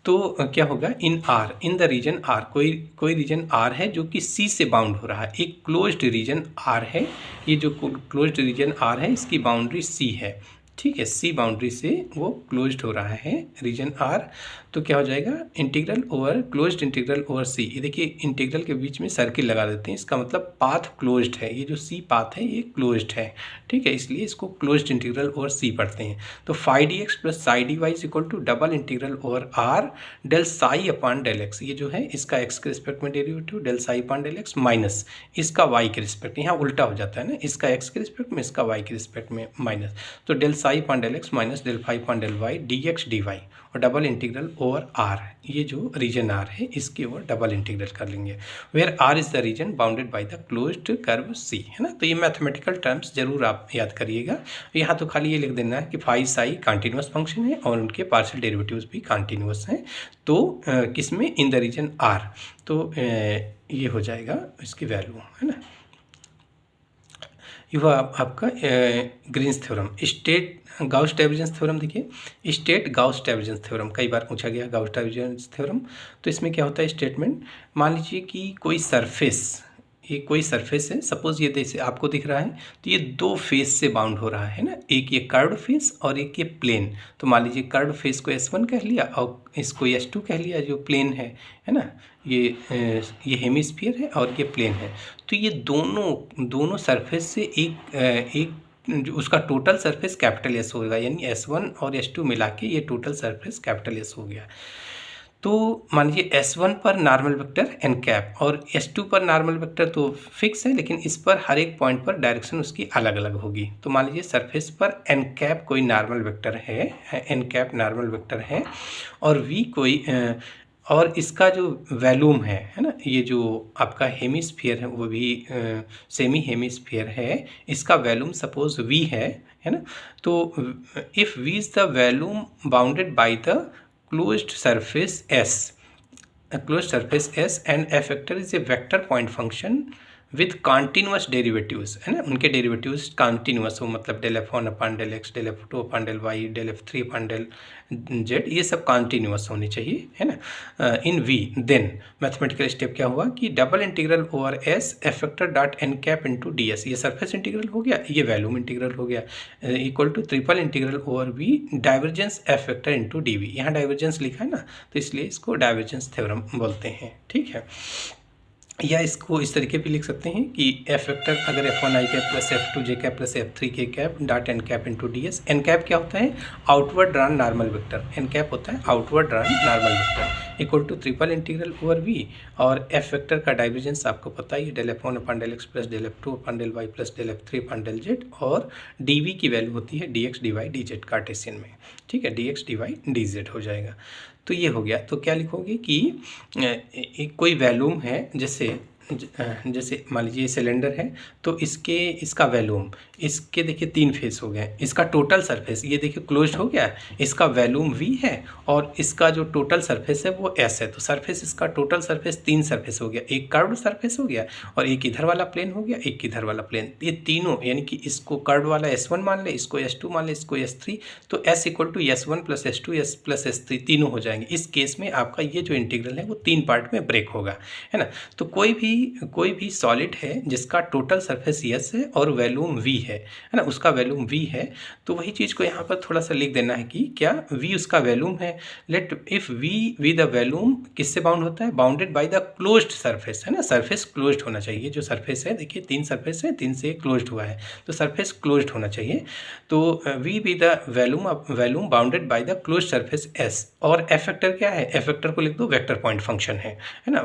तो क्या होगा, in r, in the region r, कोई रीजन आर है जो कि सी से बाउंड हो रहा है, एक क्लोज्ड रीजन आर है, ये जो क्लोज्ड रीजन आर है इसकी बाउंड्री सी है, ठीक है, सी बाउंड्री से वो क्लोज्ड हो रहा है रीजन आर, तो क्या हो जाएगा, integral over closed integral over C. ये देखिए इंटीग्रल के बीच में सर्किल लगा देते हैं, इसका मतलब पाथ क्लोज्ड है, ये जो सी पाथ है ये क्लोज्ड है, ठीक है, इसलिए इसको क्लोज्ड इंटीग्रल ओवर सी पढ़ते हैं। तो phi d x plus psi d y is equal to double integral over r del psi upon del x, ये जो है इसका एक्स के रिस्पेक्ट में derivative del psi upon del x minus इसका वाई के रिस्पेक्ट, यहाँ उल्टा हो जाता है ना, इसका एक्स के रिस्पेक्ट में इसका वाई के रिस्पेक्ट में माइनस, तो del psi psi upon del x minus del phi upon del y d x d y और डबल इंटीग्रल ओवर आर, ये जो रीजन आर है इसके ओवर डबल इंटीग्रल कर लेंगे, where R is the region bounded by the closed curve C, है ना। तो ये मैथमेटिकल टर्म्स जरूर आप याद करिएगा। यहाँ तो खाली ये लिख देना है कि फाई साई कंटिन्यूस फंक्शन है और उनके पार्शियल डेरिवेटिव्स भी कंटिन्यूस हैं, तो किसमें, इन द रीजन आर, तो ये हो जाएगा इसकी वैल्यू, है ना। ये हुआ आपका Green's theorem. State Gauss divergence theorem, देखिए स्टेट गाउस डाइवर्जेंस थ्योरम कई बार पूछा गया गाउस डाइवर्जेंस थ्योरम। तो इसमें क्या होता है स्टेटमेंट, मान लीजिए कि कोई सरफेस, ये कोई सरफेस है, सपोज ये जैसे आपको दिख रहा है, तो ये दो फेस से बाउंड हो रहा है ना, एक ये कर्व्ड फेस और एक ये प्लेन। तो मान लीजिए कर्व्ड फेस को S1 कह लिया और इसको S2 कह लिया, जो प्लेन है ना, ये हेमिस्फीयर है और ये प्लेन है। तो ये दोनों सरफेस से एक जो उसका टोटल सरफेस कैपिटल S होगा, यानी S1 और S2 मिला के ये टोटल सरफेस कैपिटल S हो गया। तो मान लीजिए S1 पर नॉर्मल वेक्टर n कैप और S2 पर नॉर्मल वेक्टर तो फिक्स है, लेकिन इस पर हर एक पॉइंट पर डायरेक्शन उसकी अलग अलग होगी। तो मान लीजिए सरफेस पर n कैप कोई नॉर्मल वेक्टर है, n कैप नॉर्मल वेक्टर है और v कोई और इसका जो वैल्यूम है ना, ये जो आपका हेमिस्फीयर है वो भी सेमी हेमिस्फीयर है, इसका वैल्यूम सपोज v है ना। तो if v is the volume bounded by the closed surface S, a closed surface S and f vector is a vector point function with continuous derivatives, है ना, उनके derivatives continuous हो, मतलब del F1 upon del x, del F2 upon del Y, del F3 upon del Z, ये सब continuous होने चाहिए, है ना, in V। Then mathematical step क्या हुआ कि double integral over S f vector dot n cap into d s, ये सरफेस इंटीग्रल हो गया, ये वैल्यूम इंटीग्रल हो गया, equal to triple integral over V divergence F vector into d v. यहाँ डाइवर्जेंस लिखा है ना, तो इसलिए इसको डाइवर्जेंस थ्योरम बोलते हैं, ठीक है। या इसको इस तरीके भी लिख सकते हैं कि एफ वेक्टर अगर F1 आई कैप प्लस F2 जे कैप प्लस F3 के cap dot n cap into d s. N cap क्या होता है, outward drawn normal vector, n cap होता है outward drawn normal vector, equal to triple integral over v. और f vector का divergence आपको पता ही है, del F1 upon del x plus del F2 upon del Y plus del F3 upon del Z, और D v की value होती है d x d y d z Cartesian में, ठीक है, d x d y d z हो जाएगा। तो ये हो गया। तो क्या लिखोगे कि कोई वैल्यूम है, जैसे मान लीजिए सिलेंडर है, तो इसका वैल्यूम, इसके देखिए 3 फेस हो गए, इसका टोटल सरफेस ये देखिए क्लोज्ड हो गया, इसका वैल्यूम v है और इसका जो टोटल सरफेस है वो s है। तो सरफेस, इसका टोटल सरफेस 3 सरफेस हो गया, एक कर्व्ड सरफेस हो गया और एक इधर वाला प्लेन हो गया, एक इधर वाला प्लेन, ये तीनों, यानी कि इसको कर्व्ड वाला S1 मान ले, इसको S2 मान ले, इसको S3, तो s equal to S1 plus S2 S plus S3 तीनों हो जाएंगे। इस केस में आपका ये जो इंटीग्रल है वो 3 पार्ट में ब्रेक होगा, है ना। तो कोई भी सॉलिड है जिसका टोटल सरफेस S है और वैल्यूम v है ना, उसका वैल्यूम v है, तो वही चीज़ को यहाँ पर थोड़ा सा लिख देना है कि क्या v उसका वैल्यूम है। Let if v the volume किससे बाउंड होता है, bounded by the closed surface, है ना, सरफेस क्लोज्ड होना चाहिए। जो सरफेस है देखिए 3 सरफेस है, 3 से क्लोज्ड हुआ है, तो सरफेस क्लोज्ड होना चाहिए। तो v be the volume bounded by the closed surface S। और एफ वेक्टर क्या है, एफ वेक्टर को लिख दो वेक्टर पॉइंट फंक्शन है ना,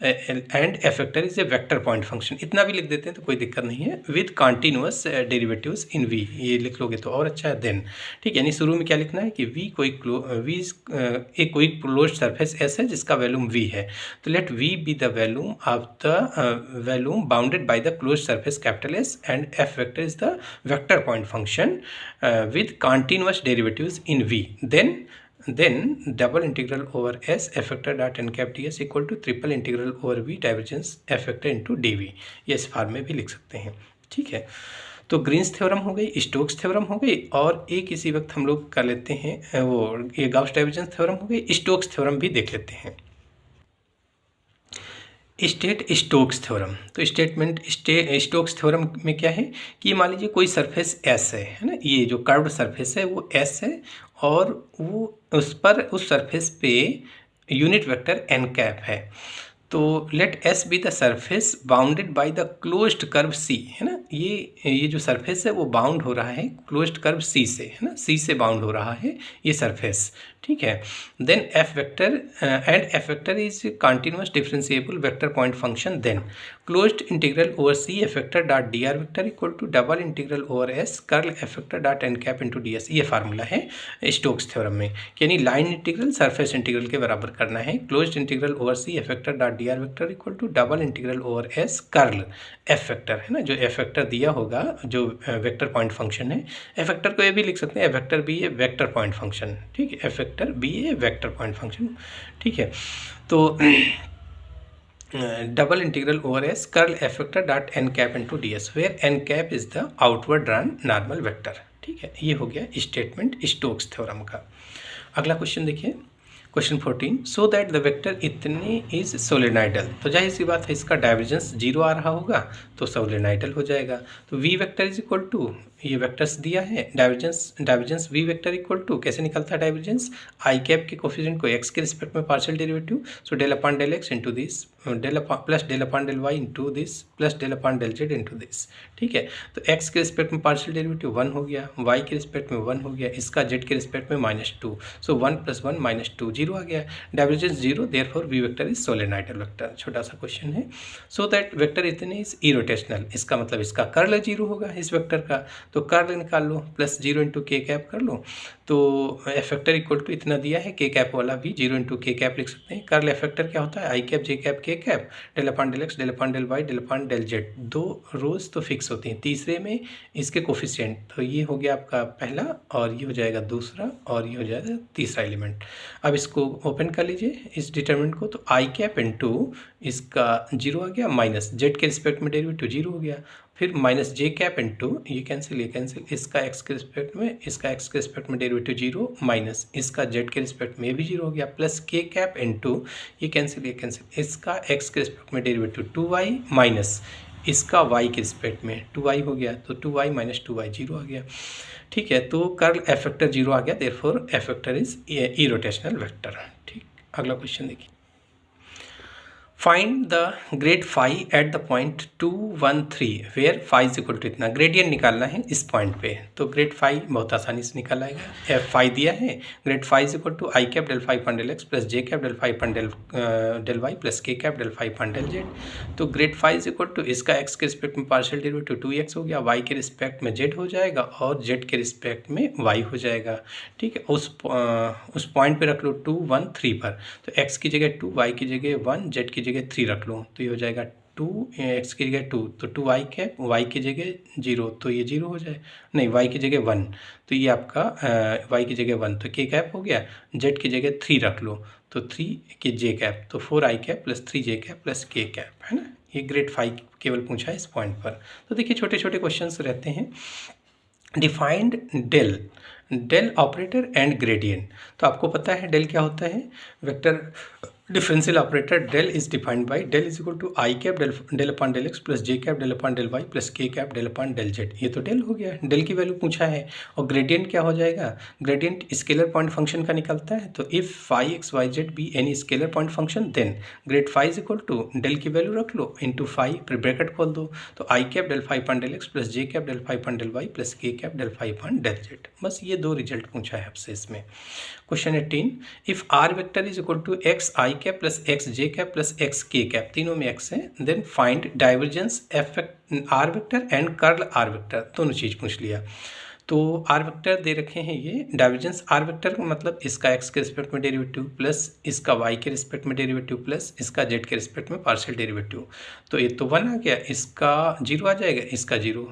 and f vector is a vector point function, इतना भी लिख देते हैं तो कोई दिक्कत नहीं है, with continuous derivatives in v, ये लिख लोगे तो और अच्छा है। देन ठीक है, यानी शुरू में क्या लिखना है कि v कोई क्लोज्ड सरफेस S है जिसका वैल्यूम v है, तो let v be the volume of the volume bounded by the closed surface capital S and f vector is the vector point function with continuous derivatives in v। then double integral over S f vector dot n cap ds equal to triple integral over v divergence f vector into dv। ये इस form में भी लिख सकते हैं, ठीक है। तो ग्रीन्स थ्योरम हो गई, स्टोक्स थ्योरम हो गई, और एक इसी वक्त हम लोग कर लेते हैं वो ये गाउस डाइवर्जेंस थ्योरम हो गई, स्टोक्स थ्योरम भी देख लेते हैं। स्टोक्स थ्योरम, तो स्टोक्स थ्योरम में क्या है कि मान लीजिए कोई सरफेस S है ना, ये जो कर्व्ड सरफेस है वो S है और वो उस सरफेस पे यूनिट वेक्टर n कैप है। तो let S be the surface bounded by the closed curve C, है ना, ये जो सरफेस है वो बाउंड हो रहा है क्लोज्ड कर्व सी से, है ना, सी से बाउंड हो रहा है ये सरफेस, ठीक है। Then F vector and f vector is continuous differentiable vector point function, then closed integral over c f vector dot D R vector equal to double integral over s curl F vector dot n cap into d s. ये formula है Stokes theorem में, यानी line integral surface integral के बराबर करना है। Closed integral over c f vector dot D R vector equal to double integral over s curl F vector, है ना, जो एफ वेक्टर दिया होगा जो वेक्टर पॉइंट फंक्शन है। एफ वेक्टर को ये भी लिख सकते हैं f vector be a vector point function, ठीक है, f vector be a vector point function, ठीक है। तो double integral over s curl F vector dot n cap into d s where n cap is the outward drawn normal vector, ठीक है। ये हो गया स्टेटमेंट स्टोक्स थ्योरम का। अगला क्वेश्चन देखिए, question 14, so that the vector इतने is सोलेनाइडल। तो जाहिर सी बात है इसका डाइवर्जेंस 0 आ रहा होगा तो सोलेनाइडल हो जाएगा। तो v vector is equal to, ये वेक्टर्स दिया है, divergence v vector equal to कैसे निकलता है डाइवर्जेंस, आई कैप के कोफिशिएंट को एक्स के रिस्पेक्ट में partial derivative, so del upon del x into this plus del upon del y into this plus del upon del z into this, ठीक है। तो एक्स के रिस्पेक्ट में partial derivative 1 हो गया, वाई के रिस्पेक्ट में 1 हो गया, इसका जेड के रिस्पेक्ट में -2, सो 1 + 1 -2 0 आ गया, divergence 0, therefore V vector is solenoidal vector. छोटा सा क्वेश्चन है, सो दैट वेक्टर इतने इज इरोटेशनल, इसका मतलब इसका कर्ल 0 होगा इस वेक्टर का, तो कर्ल निकाल लो, प्लस 0 इंटू के कैप कर लो, तो एफ वेक्टर इक्वल टू इतना दिया है, के कैप वाला भी 0 इंटू के कैप लिख सकते हैं। कर्ल एफ वेक्टर क्या होता है, आई कैप जे कैप के cap del upon del x del upon del Y del upon del z, 2 rows तो फिक्स होती हैं, तीसरे में इसके कोफिशिएंट, तो ये हो गया आपका पहला और ये हो जाएगा दूसरा और ये हो जाएगा तीसरा एलिमेंट। अब इसको ओपन कर लीजिए इस डिटरमिनेंट को, तो आई कैप इंटू इसका 0 आ गया, माइनस जेड के रिस्पेक्ट में डेरिवेटिव 0 हो गया, फिर माइनस जे कैप इंटू ये कैंसिल इसका एक्स के रिस्पेक्ट में, इसका एक्स के रिस्पेक्ट में डेरिवेटिव 0 माइनस इसका जेड के रिस्पेक्ट में भी 0 हो गया, प्लस के कैप इंटू ये कैंसिल इसका एक्स के रिस्पेक्ट में डेरिवेटिव 2y माइनस इसका y के रिस्पेक्ट में 2y हो गया, तो 2y माइनस 2y 0 आ गया, ठीक है। तो कर्ल एफ वेक्टर 0 आ गया, therefore F vector is irrotational vector, ठीक। अगला क्वेश्चन देखिए, find the grad phi at the point 2 1 3 where phi is equal to इतना, ग्रेडियंट निकालना है इस पॉइंट पे, तो ग्रेड फाई बहुत आसानी से निकल आएगा। एफ फाई दिया है, grad phi is equal to I cap del phi point del x plus J cap del phi point del Y plus के cap del phi point del Z, तो grad phi is equal to इसका x के respect में partial derivative 2x हो गया, Y के respect में Z हो जाएगा और जेड के रिस्पेक्ट में वाई हो जाएगा, ठीक है। उस पॉइंट पे रख लो 2 1 3 पर, तो एक्स की जगह 2, वाई की जगह 1, जेड की जगह 3 रख लो, तो ये हो जाएगा 2, एक्स की जगह 2, तो 2 आई कैप, वाई की जगह 0, तो ये 0 हो जाए, नहीं वाई की जगह 1, तो ये आपका वाई की जगह 1, तो के कैप हो गया, जेड की जगह 3 रख लो, तो 3 के जे कैप, तो 4 आई कैप प्लस 3 जे कैप प्लस के कैप, है ना। ये ग्रेड 5 केवल पूछा है इस पॉइंट पर। तो देखिए छोटे छोटे क्वेश्चंस रहते हैं। Defined del operator and gradient, तो आपको पता है डेल क्या होता है, vector differential operator del is defined by del is equal to I cap del upon del x plus J cap del upon del Y plus के cap del upon del Z, ये तो del हो गया, del की value पूछा है। और gradient क्या हो जाएगा, ग्रेडियंट स्केलर पॉइंट फंक्शन का निकलता है, तो if phi X Y Z be any scalar point function then grad phi is equal to del की वैल्यू रख लो इंटू फाई, फिर ब्रैकेट खोल दो, तो I cap del phi point del x plus J cap del phi point del Y plus के cap del phi point del Z, बस ये 2 रिजल्ट पूछा है आपसे इसमें। Question 18, if R vector is equal to x I cap plus x j cap plus x k cap, तीनों में x है, then find divergence F r vector and curl are vector, दोनों चीज़ पूछ लिया। तो आर वेक्टर दे रखे हैं, ये डाइवर्जेंस आर वेक्टर का मतलब इसका एक्स के रिस्पेक्ट में डेरिवेटिव प्लस इसका वाई के रिस्पेक्ट में डेरिवेटिव प्लस इसका जेड के रिस्पेक्ट में पार्शियल डेरिवेटिव, तो ये तो 1 आ गया, इसका 0 आ जाएगा, इसका 0,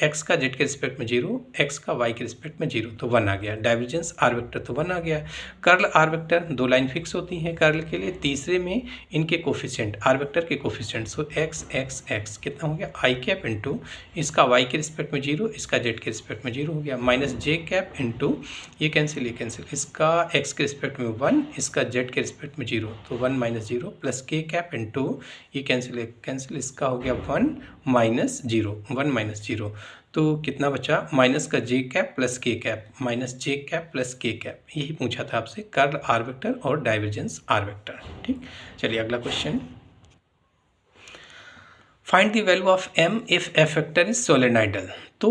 एक्स का जेड के रिस्पेक्ट में 0, एक्स का वाई के रिस्पेक्ट में 0, तो 1 आ गया, डाइवर्जेंस आर वेक्टर तो 1 आ गया। Curl are vector 2 line fix होती हैं कर्ल के लिए, तीसरे में इनके कोफिशिएंट आर वेक्टर के coefficient, so x x x कितना हो गया, आई कैप इंटू इसका वाई के रिस्पेक्ट में 0, इसका जेड के रिस्पेक्ट में 0 हो गया, माइनस जे कैप इंटू ये कैंसिल इसका एक्स के रिस्पेक्ट में 1, इसका जेड के रिस्पेक्ट में 0, तो 1 माइनस 0 प्लस के कैप इंटू ये कैंसिल इसका हो गया 1 माइनस 0, 1 माइनस 0, तो कितना बचा, माइनस का जे कैप प्लस के cap, minus j cap plus के कैप, यही पूछा था आपसे कर्ल आर वेक्टर और डाइवर्जेंस आर वेक्टर, ठीक। चलिए अगला question, find the value of m if f vector is solenoidal. तो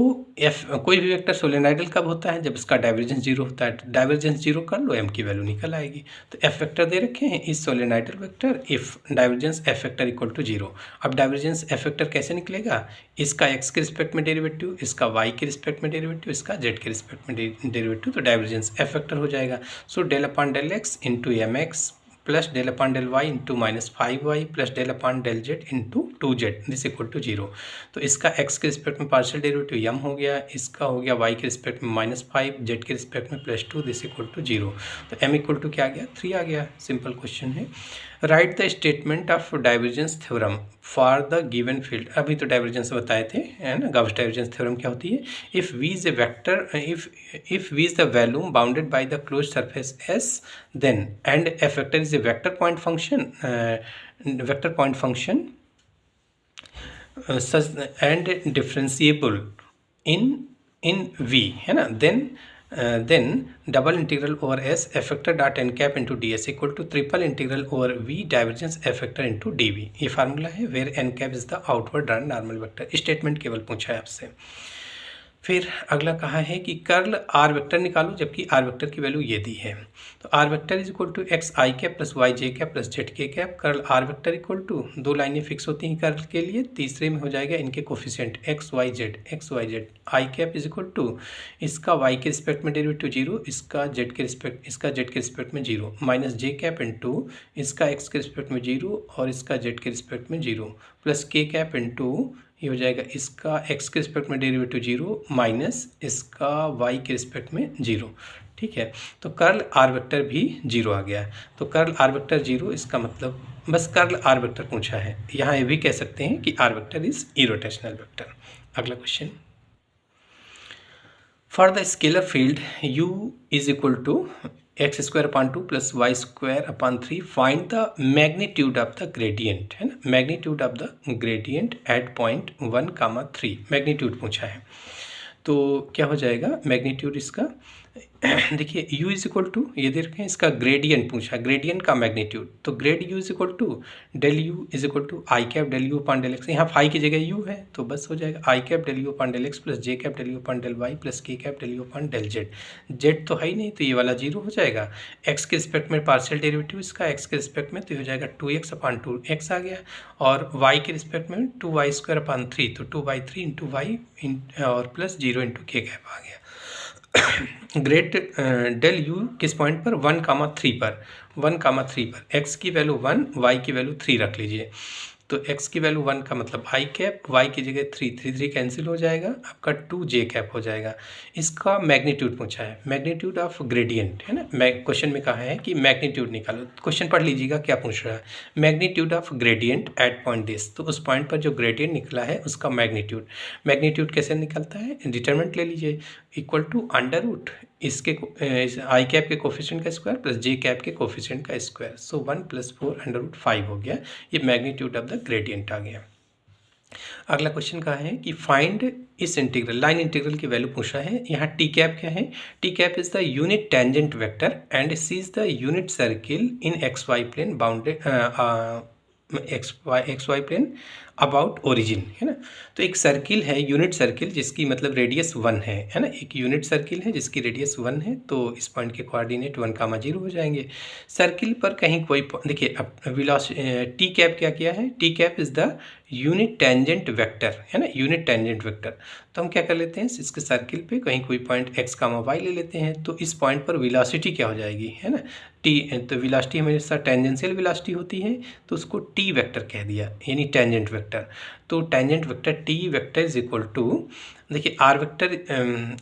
कोई भी वेक्टर सोलेनोइडल कब होता है? जब इसका डाइवर्जेंस जीरो होता है। डाइवर्जेंस जीरो कर लो, m की वैल्यू निकल आएगी। तो f वेक्टर दे रखे हैं इस solenoidal vector if divergence f vector equal to zero. अब डाइवर्जेंस f वेक्टर कैसे निकलेगा? इसका x के रिस्पेक्ट में डेरिवेटिव, इसका y के रिस्पेक्ट में डेरिवेटिव, इसका z के रिस्पेक्ट में डेरिवेटिव, तो डाइवर्जेंस f वेक्टर हो जाएगा। So del upon del x into m x plus del upon del y into -5y plus del upon del z into 2z this equal to zero. तो इसका x के respect में partial derivative m हो गया, इसका हो गया y के रिस्पेक्ट में -5, z के रिस्पेक्ट में +2 दिस इक्वल टू जीरो। तो m इक्वल टू क्या आ गया? 3 आ गया। सिंपल क्वेश्चन है। Right the statement of divergence theorem for the given field. अभी तो डाइवर्जेंस बताए थे, है ना। गाउस डाइवर्जेंस थ्योरम क्या होती है? If v is a vector, if v is the value bounded by the closed surface S, then and f vector is a vector point function such and differentiable in v, है ना। then double integral over s f vector dot n cap into d s equal to triple integral over v divergence f vector into d v. ये formula है where n cap is the outward drawn normal vector. Statement केवल पूछा है आपसे। फिर अगला कहा है कि कर्ल आर वेक्टर निकालो, जबकि आर वेक्टर की वैल्यू ये दी है। तो are vector is equal to x I cap plus Y J cap plus Z के cap. Curl are vector equal to, दो लाइनें फिक्स होती हैं कर्ल के लिए, तीसरे में हो जाएगा इनके coefficient x Y z. I cap is equal to इसका वाई के रिस्पेक्ट में डेरिवेटिव जीरो, इसका जेड के रिस्पेक्ट में zero, minus j cap into इसका एक्स के रिस्पेक्ट में जीरो और इसका जेड के रिस्पेक्ट में जीरो, प्लस के कैप इंटू ये हो जाएगा इसका x के रिस्पेक्ट में डेरिवेटिव जीरो माइनस इसका y के रिस्पेक्ट में जीरो। ठीक है, तो कर्ल आर वेक्टर भी जीरो आ गया। तो कर्ल आर वेक्टर जीरो, इसका मतलब बस कर्ल आर वेक्टर पूछा है। यहाँ ये भी कह सकते हैं कि are vector is irrotational vector. अगला question, for the scalar field u is equal to X square upon 2 plus Y square upon 3 find the magnitude of the gradient, है ना। Magnitude of the gradient at point 1,3 magnitude पूछा है। तो क्या हो जाएगा magnitude इसका? देखिए u इज इक्वल टू, ये दे रखे हैं, इसका ग्रेडियंट पूछा, ग्रेडियंट का मैग्नीट्यूड। तो grad u is equal to del u is equal to I cap del u upon del X. यहाँ फाई की जगह u है तो बस हो जाएगा I cap del u upon del x plus J cap del u upon del Y plus के cap del u upon del Z. Z तो है ही नहीं तो ये वाला जीरो हो जाएगा। एक्स के रिस्पेक्ट में पार्शियल डेरिवेटिव इसका एक्स के रिस्पेक्ट में, तो हो जाएगा 2x अपॉन 2x आ गया, और y के रिस्पेक्ट में 2y स्क्वायर अपॉन 3, तो 2/3 इंटू वाई और प्लस 0 इंटू के कैप आ गया। ग्रेड डेल u किस पॉइंट पर? 1,3 पर x की वैल्यू 1, y की वैल्यू 3 रख लीजिए। तो x की वैल्यू 1 का मतलब आई कैप, y की जगह 3 कैंसिल हो जाएगा, आपका 2j कैप हो जाएगा। इसका मैग्नीट्यूड पूछा है, मैग्नीट्यूड ऑफ ग्रेडियंट, है ना। क्वेश्चन में कहा है कि मैग्नीट्यूड निकालो। क्वेश्चन पढ़ लीजिएगा क्या पूछ रहा है। Magnitude of gradient at point this, तो उस पॉइंट पर जो ग्रेडियंट निकला है उसका मैग्नीट्यूड कैसे निकलता है? डिटरमिनेंट ले लीजिए, इक्वल टू अंडर रूट इसके आई कैप के कोफिशिएंट का स्क्वायर प्लस जे कैप के कोफिशिएंट का स्क्वायर, सो 1 + 4 √ 5 हो गया। ये मैग्नीट्यूड ऑफ द ग्रेडियंट आ गया। अगला क्वेश्चन का है कि फाइंड इस इंटीग्रल, लाइन इंटीग्रल की वैल्यू पूछा है। यहाँ टी कैप क्या है? T cap is the unit tangent vector and c is the unit circle in x y plane bounded x y plane about origin, है ना। तो एक सर्किल है, यूनिट सर्किल, जिसकी मतलब रेडियस 1 है ना। एक यूनिट सर्किल है जिसकी रेडियस 1 है, तो इस पॉइंट के कोऑर्डिनेट 1,0 हो जाएंगे। सर्किल पर कहीं कोई, देखिए अब टी कैप क्या किया है? T cap is the unit tangent vector, है ना, यूनिट टेंजेंट वेक्टर। तो हम क्या कर लेते हैं, इसके सर्किल पे कहीं कोई पॉइंट x, y ले लेते हैं। तो इस पॉइंट पर वेलोसिटी क्या हो जाएगी, है ना, टी। तो वेलोसिटी हमेशा टेंजेंशियल वेलोसिटी होती है, तो उसको टी वेक्टर कह दिया, यानी टेंजेंट वेक्टर। तो tangent vector t vector is equal to, देखिए आर वेक्टर,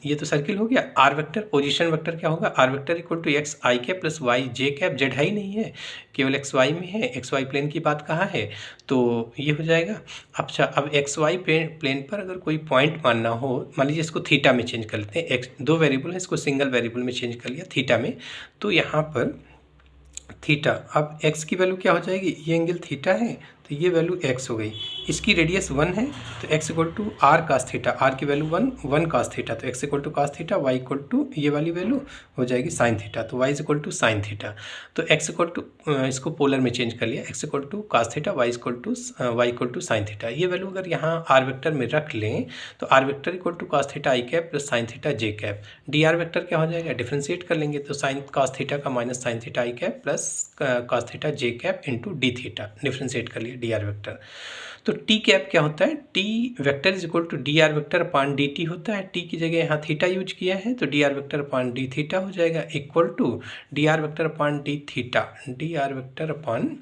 ये तो सर्किल हो गया। आर वेक्टर पोजीशन वेक्टर क्या होगा? R vector equal to x I cap plus Y J cap, z है ही नहीं है, केवल एक्स वाई में है। एक्स वाई प्लेन की बात कहाँ है? तो ये हो जाएगा। अच्छा, अब एक्स वाई प्लेन पर अगर कोई पॉइंट मानना हो, मान लीजिए इसको थीटा में चेंज कर लेते हैं। एक्स दो वेरिएबल है, इसको सिंगल वेरिएबल में चेंज कर लिया थीटा में। तो यहाँ पर थीटा, अब x की वैल्यू क्या हो जाएगी? ये एंगल थीटा है तो ये वैल्यू x हो गई, इसकी रेडियस 1 है तो x equal to r cos theta, r की वैल्यू 1 कास थीटा, तो x equal to cos theta, y equal to ये वाली वैल्यू हो जाएगी साइन थीटा, तो y equal to sine theta. तो x इक्वल टू इसको पोलर में चेंज कर लिया, x equal to cos theta, y equal to sine theta. ये वैल्यू अगर यहाँ आर वेक्टर में रख लें तो are vector equal to cos theta I cap plus sine theta J cap, D are vector क्या हो जाएगा, डिफ्रेंशिएट कर लेंगे तो साइन कास थीटा का माइनस साइन थीटा आई कैप प्लस कास थीटा जे cap into D theta, differentiate कर लिया D are vector. तो टी कैप क्या होता है, T vector is equal to D R vector upon D T होता है। T की जगह यहाँ थीटा यूज किया है तो D R vector upon d theta हो जाएगा equal to D R vector upon d theta, d are vector upon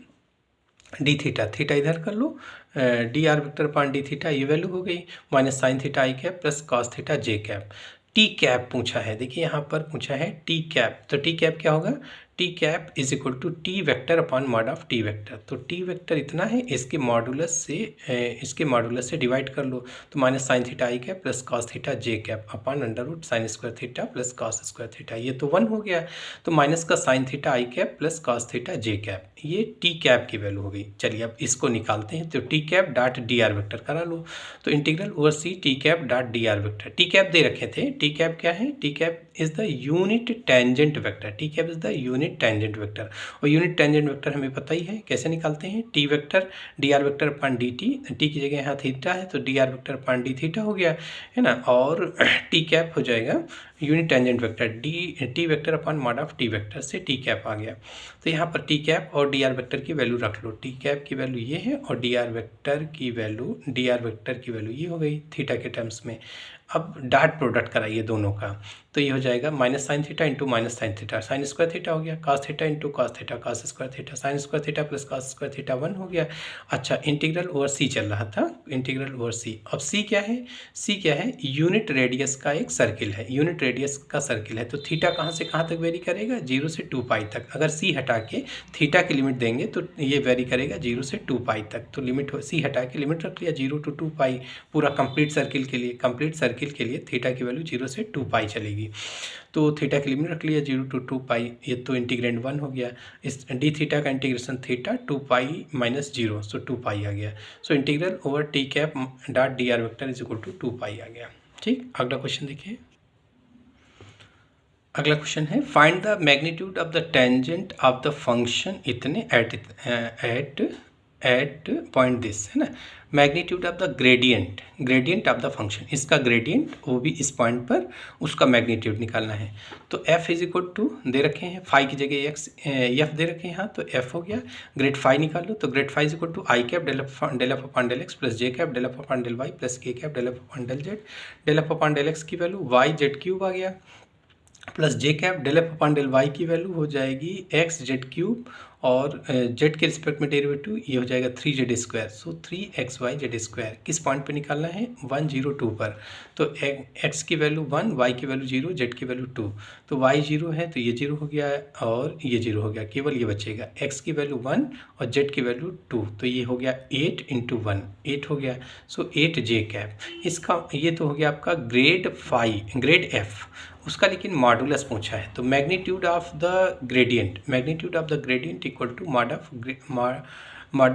d theta, theta इधर कर लो, d are vector upon d theta ये वैल्यू हो गई माइनस साइन थीटा आई cap plus cos theta जे cap. T cap पूछा है, देखिए यहाँ पर पूछा है टी कैप, तो टी कैप क्या होगा, t cap is equal to T vector upon mod of T vector. तो टी वेक्टर इतना है, इसके मॉडुलस से डिवाइड कर लो तो माइनस साइन थीटा आई कैप प्लस कॉस थीटा जे cap upon under root sine square theta plus cos square theta, ये तो 1 हो गया। तो माइनस का साइन थीटा आई कैप प्लस कॉस थीटा जे कैप, ये टी कैप की वैल्यू हो गई। चलिए अब इसको निकालते हैं, तो T cap dot D R vector करा लो, तो integral over C T cap dot D R vector. T cap दे रखे थे, टी कैप क्या है, T cap is the unit tangent vector, T cap is the unit tangent vector. और unit tangent vector हमें पता ही है कैसे निकालते हैं, T vector D are vector upon D T, T की जगह यहाँ थीटा है तो D R vector upon d theta हो गया है ना, और टी कैप हो जाएगा unit tangent vector t vector upon mod of T vector से टी कैप आ गया। तो यहाँ पर टी कैप और डी आर वेक्टर की वैल्यू रख लो, टी कैप की वैल्यू ये है और डी आर वेक्टर की वैल्यू ये हो गई थीटा के टर्म्स में। अब डॉट प्रोडक्ट कराइए दोनों का, तो ये हो जाएगा minus sine theta into minus sine theta, sine square theta हो गया, cos theta into cos theta, cos square theta, sine square theta plus cos square theta 1 हो गया। अच्छा, इंटीग्रल ओवर सी चल रहा था, इंटीग्रल ओवर सी। अब सी क्या है, यूनिट रेडियस का एक सर्किल है, यूनिट रेडियस का सर्किल है, तो थीटा कहाँ से कहाँ तक वेरी करेगा, 0 से 2 पाई तक। अगर सी हटा के थीटा की लिमिट देंगे तो ये वेरी करेगा 0 से 2 पाई तक, तो लिमिट सी हटा के लिमिट रख लिया 0 to 2 पाई, पूरा कंप्लीट सर्किल के लिए थीटा की वैल्यू 0 से 2 पाई चलेगी। तो थीटा की लिमिट रख लिया 0 to 2 पाई, ये तो इंटीग्रेंड 1 हो गया। इस डी थीटा का integration theta 2 pi minus 0, so 2 pi आ गया। So integral over t cap dot D R vector is equal to 2 pi आ गया। ठीक, अगला क्वेश्चन देखिए। अगला क्वेश्चन है find the magnitude of the tangent of the function इतने एट पॉइंट दिस, है ना, magnitude of the gradient of the function, इसका ग्रेडियंट वो भी इस पॉइंट पर, उसका मैग्नीट्यूड निकालना है। तो f इज इक्वल टू दे रखे हैं, फाई की जगह एफ दे रखे हैं यहाँ, तो f हो गया, ग्रेड फाई निकाल लो, तो grad phi is equal to I cap del F upon del x plus J cap del F upon del Y plus के cap del F upon del Z, del F upon del x की value Y Z cube आ गया plus जे cap del F upon del Y की value हो जाएगी X Z cube, और Z के respect में डेरिवेटिव ये हो जाएगा 3z स्क्वायर, सो 3xy जेड स्क्वायर। किस पॉइंट पे निकालना है, 102 पर। तो x की वैल्यू 1, y की वैल्यू 0, z की वैल्यू 2, तो y 0 है तो ये 0 हो गया और ये 0 हो गया, केवल ये बचेगा, x की वैल्यू 1 और z की वैल्यू 2, तो ये हो गया 8 इंटू 1, 8 हो गया, सो 8 जे कैप। इसका ये तो हो गया आपका ग्रेड f, उसका लेकिन मॉडुलस पूछा है, तो magnitude of the gradient equal to mod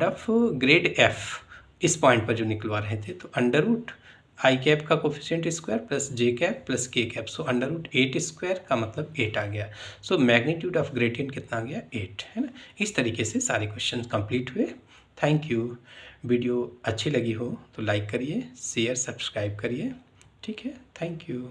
of grad F, इस पॉइंट पर जो निकलवा रहे थे, तो अंडर रूट आई कैप का कोफिशिएंट स्क्वायर प्लस जे कैप प्लस के cap, so under root 8 square का मतलब 8 आ गया। सो मैग्नीट्यूड ऑफ ग्रेडियंट कितना आ गया, 8, है ना। इस तरीके से सारे क्वेश्चन कंप्लीट हुए। Thank you. वीडियो अच्छी लगी हो तो लाइक करिए, शेयर सब्सक्राइब करिए, ठीक है, थैंक यू।